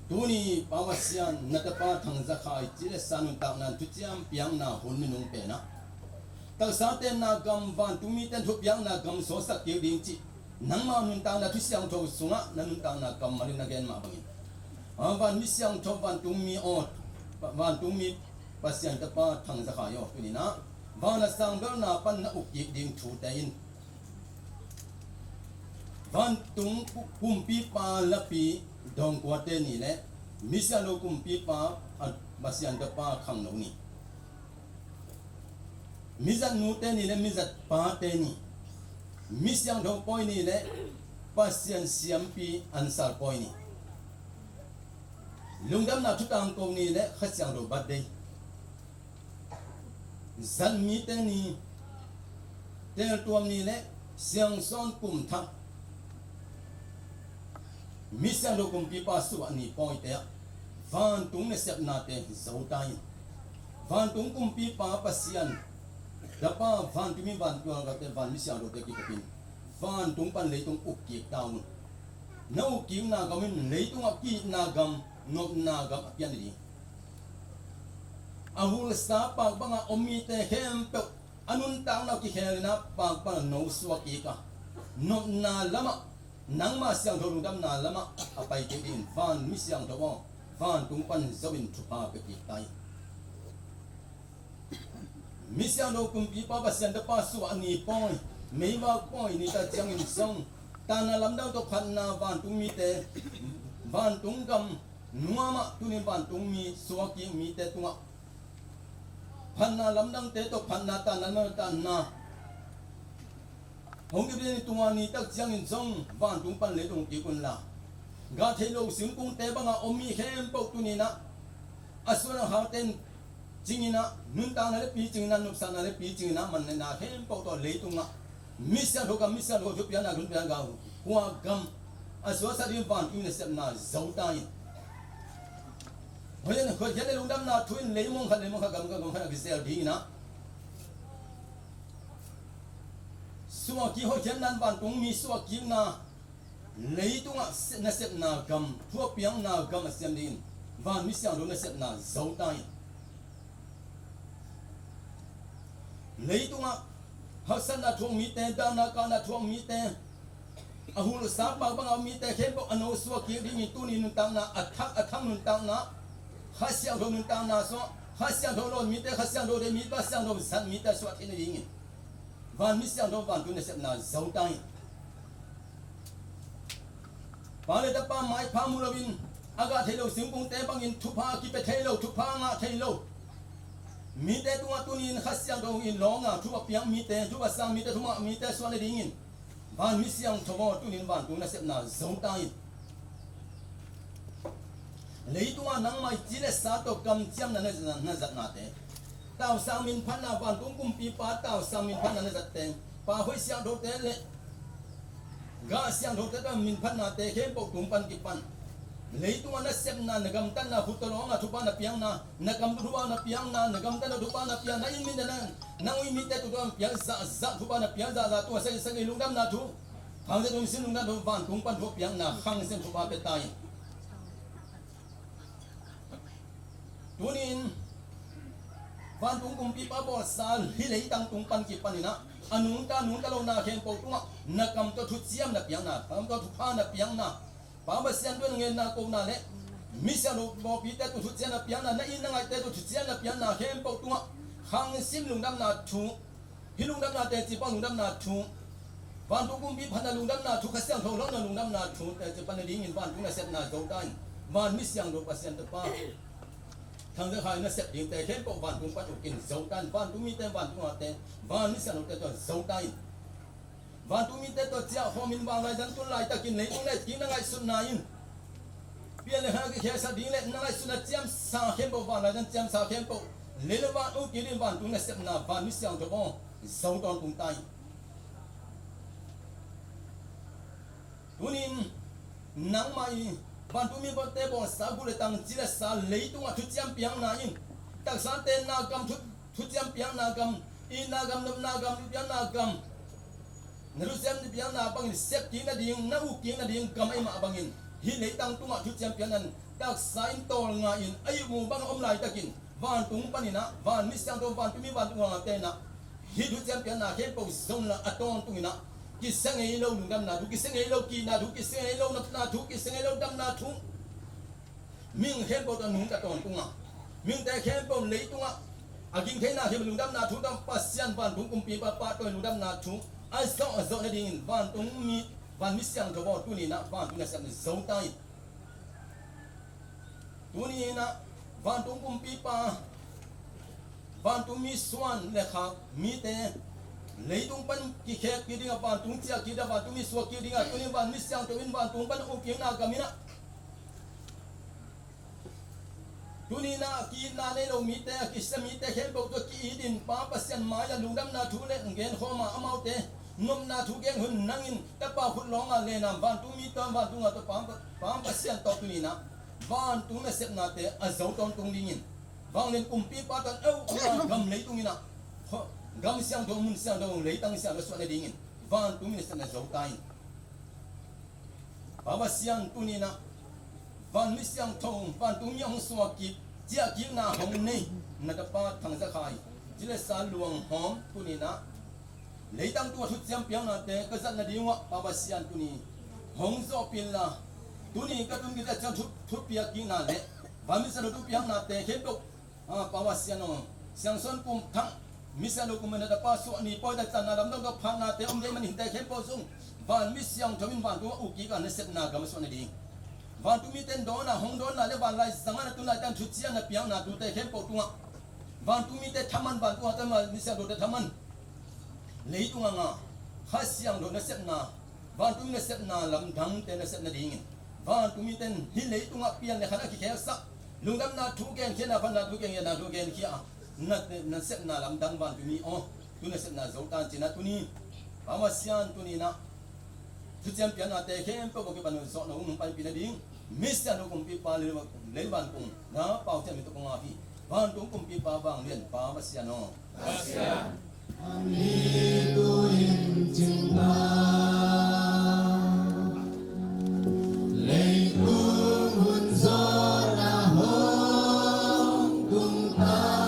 tuni pawasian na ta pa thang za khai chile sanun tang na tu chiam piang na hon mi nong pe na tang sa ten na gam van tumi ten thu piang na gam so sak ki ding chi nang ma nun tang na tu siang tho sunga na nun tang na gam mari na gen ma bangin van mi siang tho van tumi ot van tumi pasian ta pa thang za kha yo ni na van na sang ber na pan na uk ki ding thu ta in van tung kum pi pa la pi dong kwa te ni le mi sia lo kum pi pa pasian ta pa khang no ni mizat nu te ni le mizat pa te ni misyang do poi ni le pasien siam pi ansar poi ni lungdam na tutang ko ni le khasyang do bat dei zan mi te ni tel tuam ni le siang son kum thak misyang do kum pi pa su ani poi te van tung ne sep na te zau tai van tung kum pi pa pasien dapa van tumi van tuang ka te van misiang do te ki pin van tung pan le tung uk ki taun na uk ki na gam le tung a ki na gam no na gam pian ni ahul sa pa banga omi te hem pe anun tang na ki khel na pa no suwa ki ka no na lama nang ma siang do dam na lama apai ke din van misiang do van tung pan zawin thu pa pe ki tai misiang do kum pi pa pasian da pa su ani poi mei wa poi ni ta chiang in song ta na lam dang to khan na van tung mi te van tung gam nuwa ma tu ni van tung mi suwa ki mi te tunga phan na lam dang te to phan na ta na hong ki ni tunga ni ta chiang in song van tung pan le tung ki kun la ga the lo sim kung te ba nga omi hem po tu ni na asura ha ten jingina nun ta na le pi jingina nu sa na le pi jingina man na hem po to le tunga misia ho tu pian na gun pian ga kwa gam aswa sa ri van tu ne sep na zau ta yin hoye na ko jene lu dam na thuin le mong khan gam kha ki sel ding na suwa ki ho chen nan van tung mi suwa ki na le tunga na sep na gam thu piang na gam sem din van misia do na sep na zau ta yin lấy tung á, học sinh là thuồng mi tên, đàn na con là thuồng mi tên, ahul sáng bao bao mi tên khen bộ anh ô xua kia đi mi tu ni nun tang na, athang nun tang na, khá xiang đồ nun tang na so, khá xiang đồ lon mi tên, khá xiang đồ de mi ba xiang đồ san mi tên xua thiên đi ngin, van mi xiang đồ van tu ne sep na zau tai, ba le ta pa mai pa mu lovin, aga thelo sim kung te bangin thupa ki pe thelo thupa nga thelo mi te tunga tunin khasyang do in longa thuba piang mi te thuba sang mi te thuma mi te swan le dingin van mi siang thobo tunin van tuna sep na zong tai lei tunga nang mai chile sa to kam chiam na zat na te taw sang min phan na van tung kum pi pa taw sang min phan na zat te pa hoi siang do te le ga siang do te ta min phan na te khem po tung pan ki pan lấy tung anh xem na nagam tan na hút tolong na thupa na piang na nagam thupa na piang na nagam tan na thupa na piang na imin na nang imin te tu piang za thupa na piang za tu sa sa ilung dam na thu hang se tu sin lung na thu van tung pan thu piang na hang sen thupa pe tai tunin van tung kum pi pa bo sal hi lei tang tung pan ki pan na anung ta lo na khem po tunga nakam to thu chiam na piang na kam to thupa na piang na ba ba sian do ngen na ko na le mi sia no bo pi te tu thu chian na piang na in na ngai te tu thu chian na piang na hem po tunga hang sim lung dam na thu hi lung dam na te chi pa lung dam na thu van tu kum bi phan na lung dam na thu kha siang tho lo na lung dam na thu te chi pa na ding in van tu na set na zo tai van mi siang do pasien to pa thang de khai na sep ding te khen po van tung pat ukin zau tan van tu mi te van tu te van mi siang do te to zau tai van tu mi te to chia homin wang lai dan tu lai takin nei tung le kin na ngai sun na in pian le ha ke khe sa ding le na ngai sun na chiam sa khen po van lai dan chiam sa khen po le le van u kin van tu na sep na van mi siang do bo zau ton tung tai tunin nang mai van tu mi bo te bo sa gu le tang chi le sa le tu nga thu chiam piang na in tak san te na kam thu chiam piang na kam i na gam na gam piang na gam na ru chiam ni piang na bang sep ki na ding na u ki na ding kam ai ma bangin hi le tang tu nga thu chiam piang nan tak sain tol nga in ai mu bang om lai takin van tung panina van mi sang do van tu mi van tu nga te na hi thu chiam piang na khen po zon la aton tu ina ki sang ei lo lung dam na thu ki sang ei lo ki na thu ki sang ei lo na thu ki sang ei lo dam na thu ming khen po ta nung ta ton tu nga ming te khen po le tu nga aging khen na khen lung dam na thu dam pasian van tung kum pi pa pa to lung dam na thu ai zo na ding van tung mi van mi siang do bo tu ni na van tu na sam zo tai tu ni na van tung kum pi pa van tung mi swan le kha mi te lấy tung pan ki khe ki ding ban tung chia ki da ban tung mi suwa ki ding tu ni ban mi siang to in ban tung pan u kieng na kamina tu ni na ki na le lo mi te ki sa mi te khen bo to ki din pa pasian ma ya lung dam na thu le ngen kho ma amau te nom na thu geng hun nangin ta pa khut long a le na ban tung mi ton ban tung a to pa pasian to tu ni na ban tung na sep na te a zo ton tung ding in wang len kum pi pa tan au gam lấy tung ni na gam siang do mun siang do lấy tăng siang do so na dingin van tu min sa na zo tai baba siang tu ni na van mi siang thong van tu mi ong so ki chia ki na hong nei na da pa thang sa khai jile sa luang hom tu ni na lấy tăng tu thu chiam piang na te ka zat na dingwa baba siang tu ni hong zo pin la tu ni ka tu ki da chang thu pia ki na le van mi sa do tu piang na te khen do baba siang no siang son kum thang misa lo kumena da paso ni poi da tan lam do phan na te om dei man hin dai khem po sung van mi siang thomin van tu u ki ka na set na ga ma so na ding van tu mi ten do na hong do na le van lai sanga na tu na tan thu chia na piang na tu te khem po tu nga van tu mi te thaman van tu ta ma mi siang do te thaman lei tu nga kha siang do na set na van tu mi na set na lam dang te na set na ding van tu mi ten hi lei tu nga pian le khana ki khe sa lung dam na thu gen khe na phan na thu gen ya na thu gen ki a na sep na lam dang ban tu ni tu na sep na zo tan china tu ni pa ma sian tu ni na tu jam pian na te khem po ko ban so no nung pai pi na ding mis ya no kum pi pa le ban kum na pau chen mi to kong a pi ban tu kum pi pa bang lien pa ma sian no pa sian ami tu in jing na le tu hun zo na hong tung ta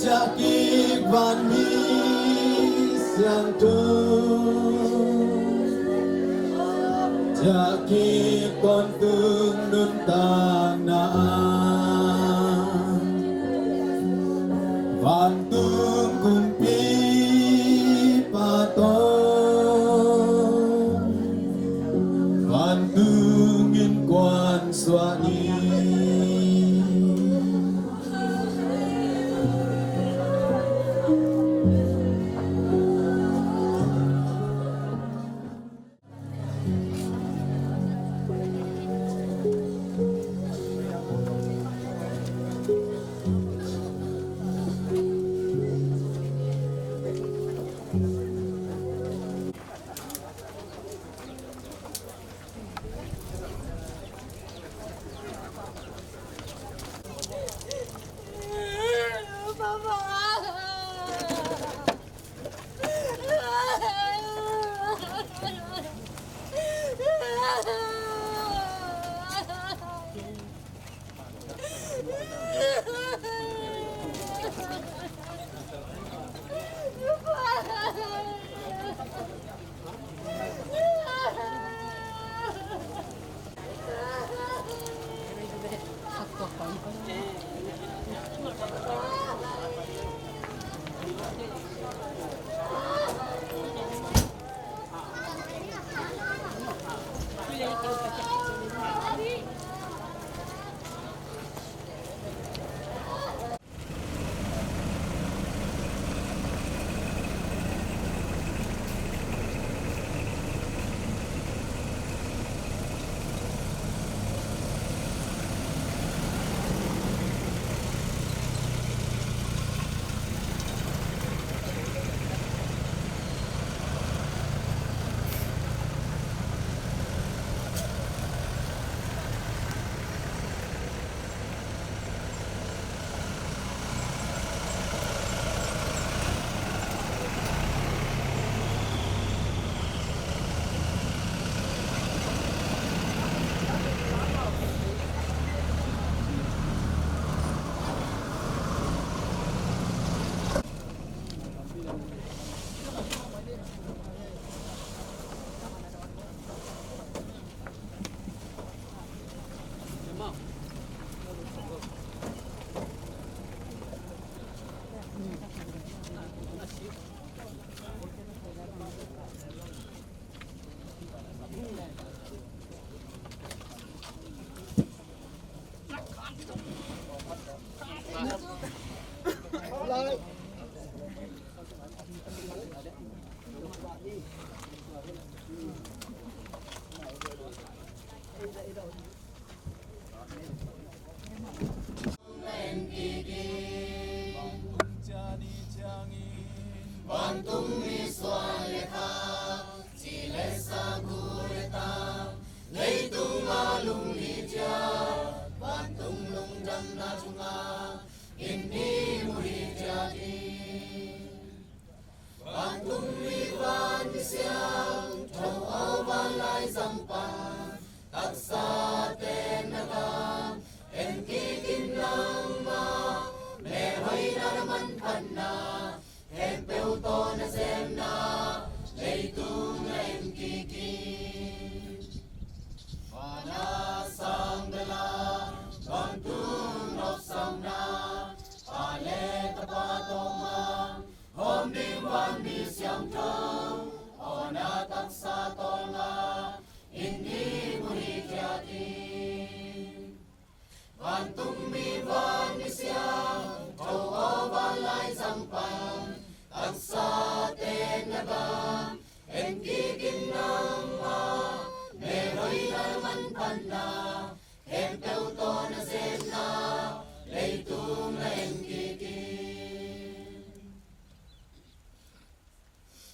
Jakik van mi siang tu Jaki kontung nun tanaan Vantung kumpi patong Vantungin kwan swani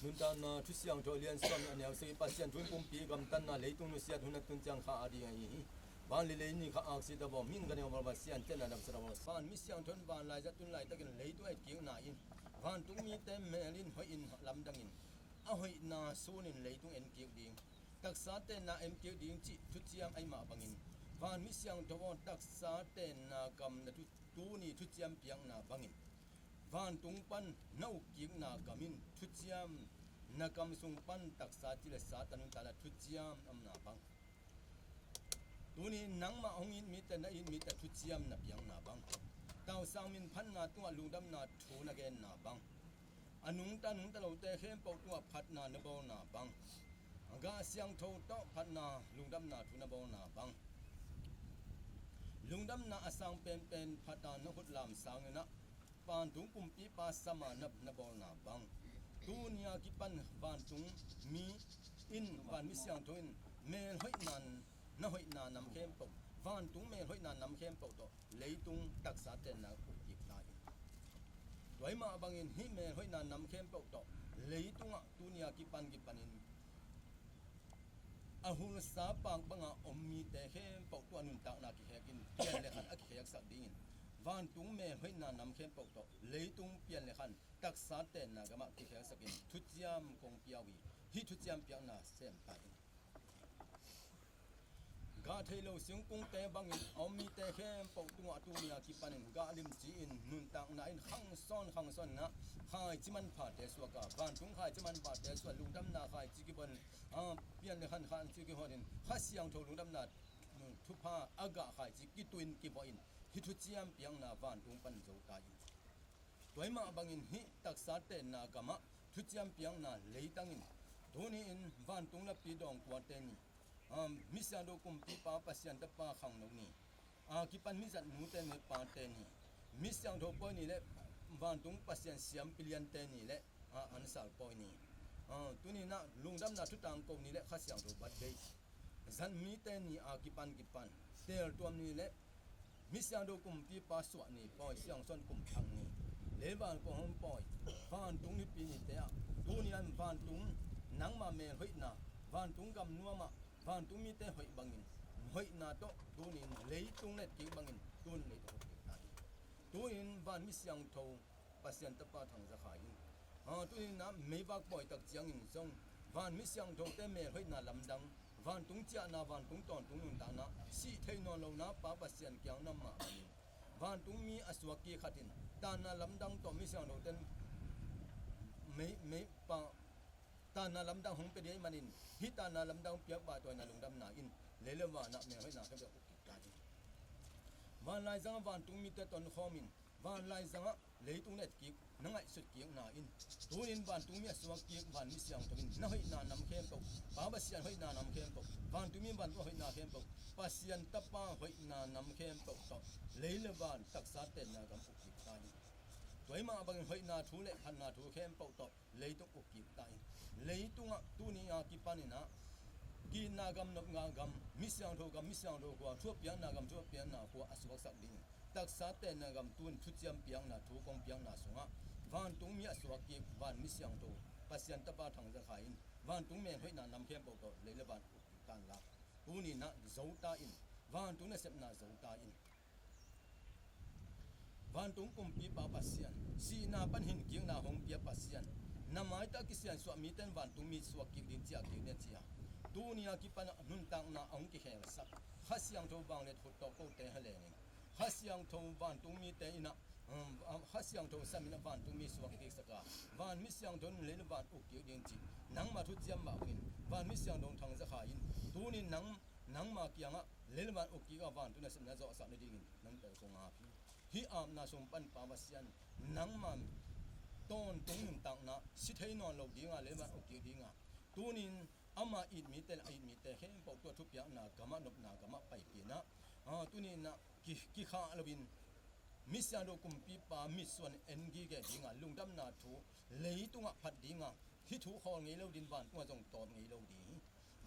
Nuntan na tusiang jolian son anel se pasien tun pumpi gam tan na leitung nu sia thunat tun chang kha adi ai ban li leini kha ak si da bo min gan ba sian ten adam sara bo ban mi siang thun ban lai za tun lai takin leitu ai kiu na in ban tung mi tem melin hoi in lam dang in a hoi na sunin leitung en kiu ding tak sa te na em kiu ding chi tu chiang ai ma bangin ban mi siang to bon tak sa te na kam na tu ni tu chiam piang na bangin van tung pan nau kiu na kamin tu chiam นักำสุงปันตักษาจิเลสาตันุตาลทุจยามอำนาบังตัวนี้นังมาองอินมีแต่นาอินมีแต่ทุจยามนับยังนาบังเต้าสางมินพันนาตัวลุงดำนาทูนักเกนนาบังอนุงตานุงตะเราแต่เข้มปอกตัวพัดนาเนบอนาบังกาเสียงโทโตพัดนาลุงดำนาทูนบอนาบังลุงดำนาอสังเป็นพัดนานหุดลามสางนะปานตุงกุมปีปาสมานับนบอนาบังตูเนียกิปันปานตุงมีอินปานมิเสียงโทอินเมลหอยนันนะหอยนานำเข้มปอกปานตุงเมลหอยนานำเข้มปอกโตเลยตุงตักษาเตนนาอุกิบตายด้วยมาบังอินฮิเมลหอยนานำเข้มปอกโตเลยตุงอะตูเนียกิปันอินอาหุลสาปังบังอาอมมีแต่เข้มปอกตัวนุนตากนากิเฮกินเปลี่ยนเลยขันอักเฮกสักดิ่งวันตุงเมย์ให้นานำเข้มปอกตัวเลยตุงเปลี่ยนเลยขันตักษาเตนนากะมากิเฮกสักดิ่งทุจยามคงเปียวีฮิทุจยามเปียนาเส้นตายกาเทโลเสียงกุ้งแต่บังอินอมมีแต่เข้มปอกตัวตุงยากิปันกาลิมจีอินนุนตากนาอินขังซ้อนนะขายจิมันผ่าเตสวกาวันตุงขายจิมันผ่าเตสวลุงดำนาขายจิกิบันเปลี่ยนเลยขันจิกิฮอดินข้าเสียงโทลุงดำนาทุพาอากาขายจิกิตุนกิบอินฮิทุจยามเปียงนาวันตุงปันโจตายตัวมาบังอินฮิตักษาเตนนากะมะทุจยามเปียงนาเลยตังอินตัวนี้อินวันตุงนับปีดองกว่าเตนีมิสันโดกุมปีปาปัสยันตปาขังนกนี่กิปันมิสันนูเตนปาเตนีมิสันโดปอยนี่แหละวันตุงปัสยันเสียมปิเลียนเตนีแหละอันสาวปอยนี่ตัวนี้นะลุงดำนาทุตังกงนี่แหละข้าเสียงโดบัดเดย์จันมีเตนีกิปันเตลตัวนี้แหละมิสันโดกุมปีปาสวะนี่ปอยเสียงส่วนกุมขังนี่เลบานก็ห้องปอยวันตุงนี่ปีนี่เตะตัวนี้อันวันตุงนังมาเมย์หอยนาวันตุงกำนัวมาวันตุงมีแต่หอยบังอินหอยนาโตตัวนี้เลยตุงเน็ตกิบังอินตัวนี้ตัวกิตายตัวนี้วันมิเสียงโทปัสยันตปาทางจะขายตัวนี้นะไม่บักปล่อยตักเจียงอินซงวันมิเสียงโทแต่เมย์หอยนาลำดังวันตุงเจ้านาวันตุงตอนตุงนุนตานะสีเทนอนเรานะป้าปัสยันเกียงน้ำมาวันตุงมีอสวกีขัดินตานาลำดังต่อมิเสียงโทแต่ไม่ป้าตานาลำดังหงไปเดียมันอินฮิตานาลำดังเปียกบาตัวนาลุงดำนาอินเลเลวานะเมย์ให้นาเขาจะอุกิกาจิวันไล่จังวันตุงมีแต่ตอนข้อมินวันไล่จังเลยตุงเน็ตกิกนั่งไอสุดกิกนาอินตัวอินวันตุงมีสวกกิกวันมิเสียงตัวอินนั่งให้นานำเข้มปกป้าบัสยันให้นานำเข้มปกวันตุงมีวันตัวให้นาเข้มปกปัสยันตป้าให้นานำเข้มปกต่อเลเลวานตักษาเต็นนากำอุกิกาจิตัวมาบังให้นาทูเล็กขันนาทูเข้มปกต่อเลยตุงอุกิตายเลยตุงตัวนี้กิปันนี่นะกินนากำนกงากำมิเสียงโทกำมิเสียงโทกว่าทั่วเปียงนากำทั่วเปียงนากัวอสวกสักดิ่งตักษาเตนนากำตุนทุจยมเปียงนาทูกงเปียงนาสงะวันตุงมีอสวกกิวันมิเสียงโทปัสยันตปาทางจะขายอินวันตุงเมนให้นานำเข้มปกต่อเลยละวันอุกิตันละตัวนี้นะโจตาอินวันตุงเนี่ยเสพนาโจตาอินวันตุงกุมปีปาปัสยันสีนาปันหินเกียงนาหงเปียปัสยันนาไม้ตะกิสยันสวมีเต้นวันตุงมีสวกกิดินเจียกิเนเจียตัวนี้กิปันนุนตังนาองกิเฮลสักข้าเสียงโทบังเล็ดหุดตอกโตเตะเลนิข้าเสียงโทวันตุงมีเตอินะข้าเสียงโทสามินะวันตุงมีสวกกิสกาวันมิเสียงโทนเลนวันอุกิดินจีนังมาทุจยมมาวินวันมิเสียงโททางจะขายอินตัวนี้นังมาเกียงะเลนวันอุกิกาวันตุนเสมนาจะสักนดิ่งนังเตะคงอาพีฮิอามนาสมปันปาวสยันนังมันต้นตุงนุนตังนะสิเทนอนเราดิ่งะเลนวันอุกิดิ่งะตัวนี้อามาอิดมีแต่เข้มปอกตัวทุบยานากามาหนบนากามาไปปีนะตัวนี้นะกิข้าลวินมิสยาโดกุมปีปามิส่วนเอ็นกีแกดิ่งะลุงดำนาทูเลยตุงะพัดดิ่งะที่ถูกขอเงยเราดินวันตัวจงตอมเงยเราดี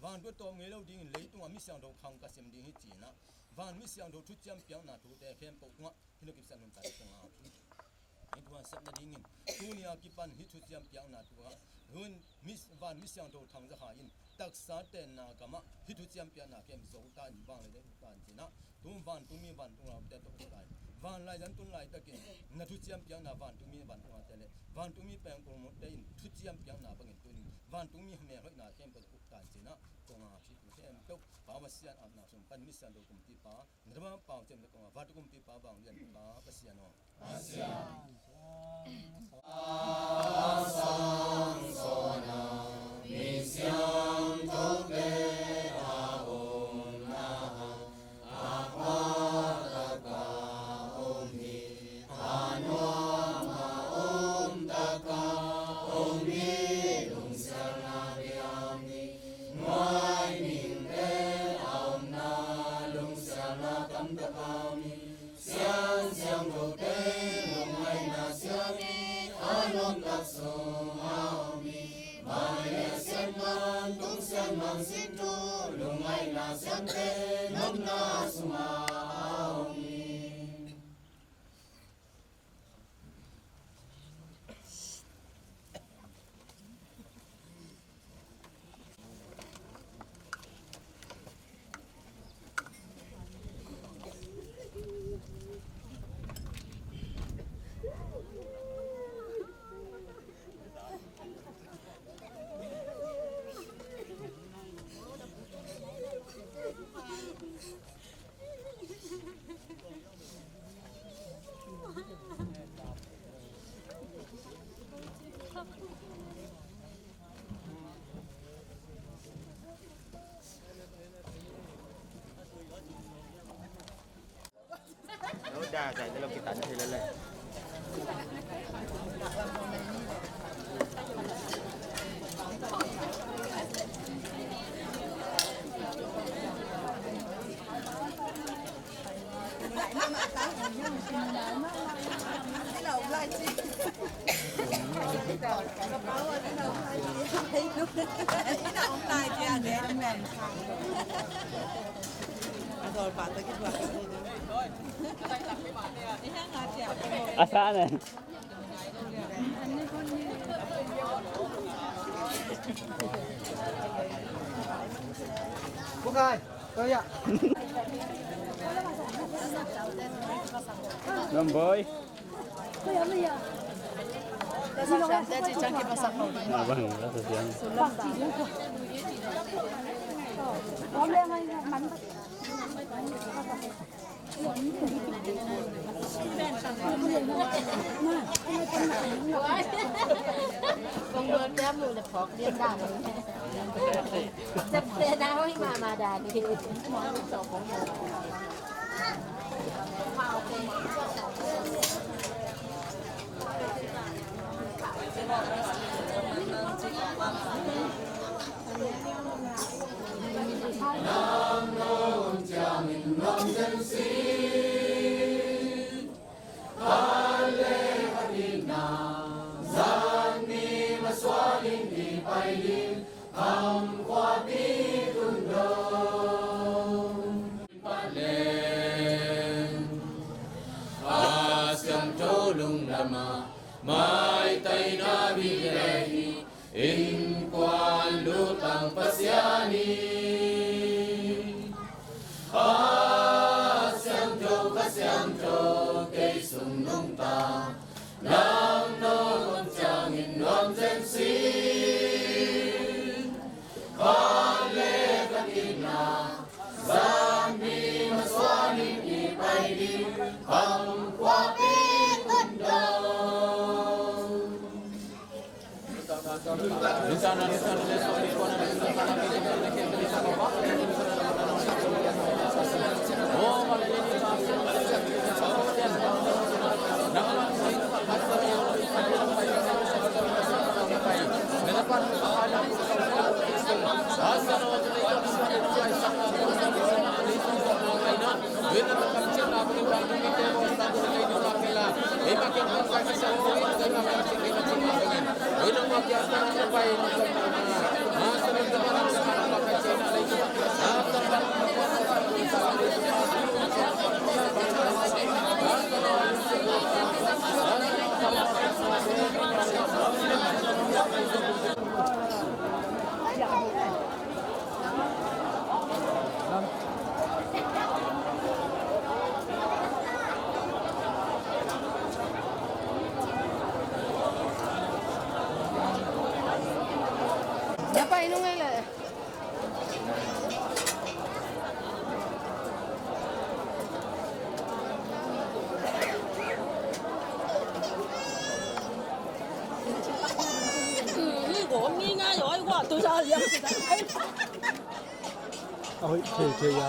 วันตัวตอมเงยเราดิ่งเลยตุงะมิสยาโดขังกษมดิ่งให้จีนะวันมิสยาโดทุจยมเปียงนาทูแต่เข้มปอกงะที่เราเก็บสันนุนตัดตรงอาพีนี่ตัวสับนาดิ่งตัวนี้กิปันฮิทุจยมเปียงนาทูฮะรุ่นวันมิสยาโดทางจะหายินตักษาเตนนากามาฮิทุจยมเปียนาเข้มโซตาอิบางเลยเด็กตานจีนะตุวันตุมีวันตุเราเด็ดตุกได้วันไล่จันตุไล่ตะกินนาทุจยมเปียนาวันตุมีวันตุเราเตเลวันตุมีแปลงโปรโมทได้อินทุจยมเปียนาบังอินตุนิวันตุมีเมย์นาเข้มเป็นอุตานจีนะกงอาพิคุเข้มเต้าป่าวเสียนอาบน้ำสมปันมิสันโดกุมตีป่าเนื้อป่าวเจมตะกงวัดกุมตีป่าบางเรียนป่าปัสยานอาเซียนอาสังโซนา Udah, saya dalam kita ada lele. Asahan Bukan, kaya. Lamboy. Abang, rasa siang. Con đưa đám mùi là phọt điên đàm chấp xe đáo ấy mà đà đi Mai tay na birehi in kwan lutang pasyani asyam jo kay sung nung ta nam no kon chang in nom zen si kale katina zambi maswani ni paidi ham kwa pi kundo 都是两个的。 เอาเฉยๆยา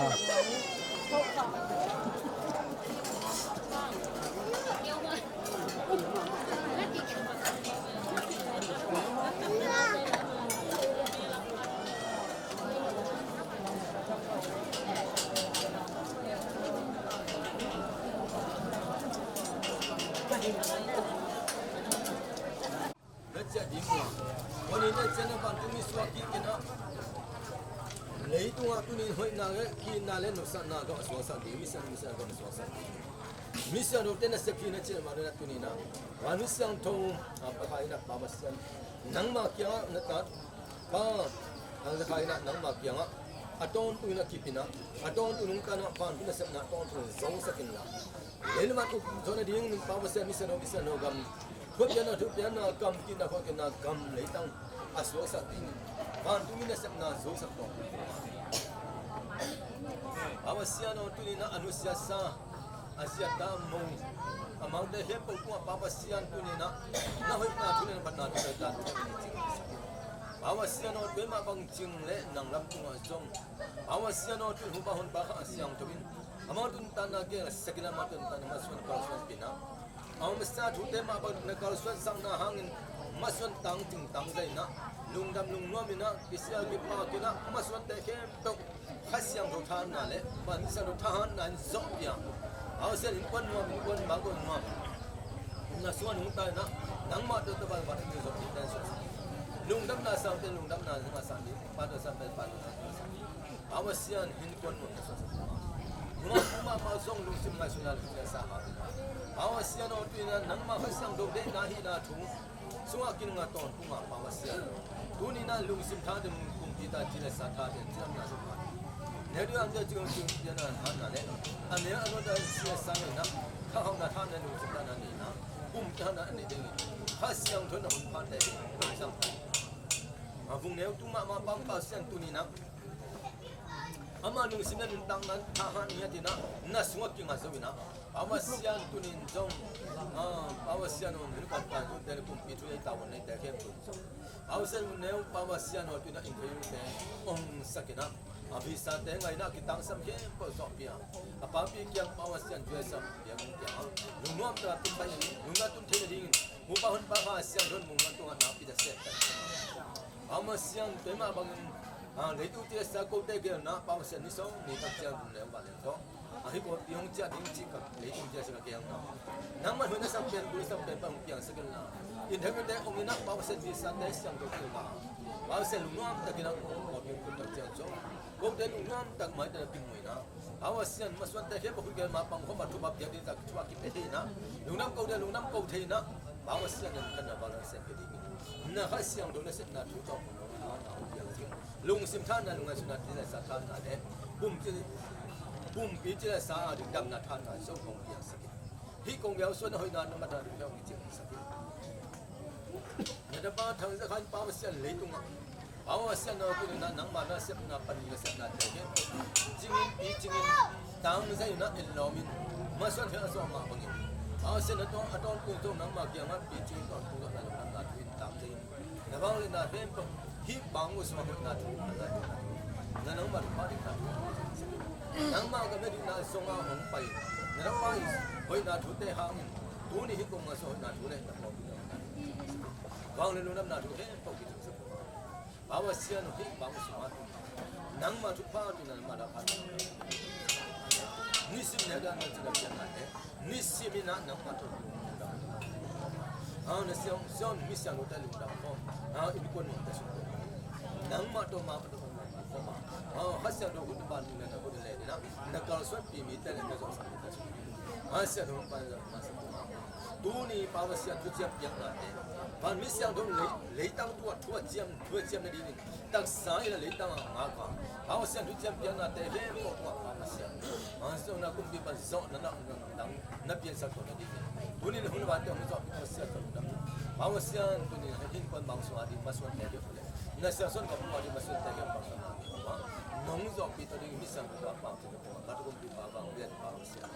那这地方，我们那真的把东西说给那，雷东啊，东西会拿个给拿来弄啥拿个说啥的，米线个说啥的，米线都真的是给那这嘛那东西那，完米线通啊，不开那爸爸线，能嘛讲那个，把，那开那能嘛讲啊。Atong tu nak kipina, atong tu nungkan nak pan tu nak sep nak atong tu zong sakin lah. Lain mat tu zona ding nung pawa sen misano gam. Kut jana tu jana gam kina kut kina gam leitang aswa sakin. Pan tu mina sep nak zong sak tu. Pawa siano tu ni nak anusia sa asia tamong. Amang dah hepul ku pawa sian tu ni nak hoi nak tu ni nak nak tu dah. Bawa siano tu mak bang jing le nang lam tu ngajong. Bawa siano tu hubah hun bah siang tu bin. Amang tu tanah ke sekila mak tu tanah masuan kalsuan pina. Amang mesti tu te mak bang nak kalsuan sang na hangin masuan tang ting tang zai na. Lung dam lung nuam ina kisia ke pa ke na masuan te kem tu khasiang tu than na le. Ban sa tu than na zong ya. Bawa sian in kon mak kon nuam. Nasuan hung tai na nang mak tu bang bang tu zong dan so. Lung dam na sang ten lung dam na sama sang di pada sampai pada awas sian hin kon mo kuma ma song lung sim nasional kita sah awas sian o tu na nang ma hasang do de na hi na thu sunga kin nga ton kuma awas sian tu ni na lung sim tha de kum kita jile sa tha de jam na so ne du ang de jung ya na han na le ane ano da sia sang na kha hong na tha na lung sim ta na ni na kum ta na ni de hasang thon na hun phan de sang Abang neo tu mak bang pasian tu ni nak. Ama nung sinan tang nan tahan niya tina naswat yung asawina. Awasian tu ni jong awasian on ni kapal tu dari kumpitu ay tawon ay dahil tu. Awasian neo awasian on tu na ingkayu te ong sakina. Abisa te ngay na kitang samye po sopia. Apapi kiyang awasian tu ay samye mong kiyang. Nung nuam ta tumpay nung natun tinadingin. Mupahon pa ka asyan doon mong natungan na pidaset. Amasian tema bang leitu dia sa ko te ge na pa sian ni so ni ka tia bu le ba le so ahi ko yong cha ding chi ka leitu dia sa ke yang na nang ma hona sa pen bu sa pen bang piang sa ke na in thang de ong na pa sian di sa te siang do ke ba ba sian lu nam ta ke na ko bi ku ta tia so ko de lu nam ta mai ta ping moi na awasian maswan te he ba ku ge ma pang ko ma tu ba pia di ta tu ki pe na lu nam ko de lu nam ko the na awasian kan na ba la se ke di na khasiang do na set na tu to lung sim than na lung asuna ti sa than na de bum pi ti sa di dam na than na so kong ya sa hi kong biao suan hoi na ma da ru biao ki chi sa na da ba thang sa khan pa ma sian le tung a wa sian no ku na nang ma na sep na pan ni sep na de ke jingin tang sai na el lo min ma suan he so ma bang a sian na to aton ku to nang ma kya ma pi chi to ku na na twin tam sai na bang le na hem to hi bang ko sama ko na tu na nang ma pa di ta nang ma ga me di na so ma hong pai na ra pai hoi na thu te hang tu ni hi ko ma so na thu le ta ko bang le lu nam na thu he to ki tu ba wa sia no hi bang so ma tu nang ma thu pa tu na ma da pa ni sim ne ga na tu ga na ne ni sim na nang ma tu na siang mi siang lo ta lu da ko in ko no ta so nang ma to ma to ma hasya do hu ban ni na ko le ni na kal swat pi mi ta le na so sa ta so hasya do ban ma sa tu ni pa wa sia tu jiam yang na de ban mi siang do le tang tu jiam na di ni tak sa ila le tang ma ka pa wa sia tu jiam yang na de he ko pa ma sia so na kum bi ban zo na na pian sa ko na di tu ni hu ba de mo zo pa sia ko da pa wa sia tu ni hin kon bang so adi ma so de de na sa son ko ma di ma so de ge pa sa na nong zo pi to di mi sa ko pa to ko ba to ko bi ba ba de pa sia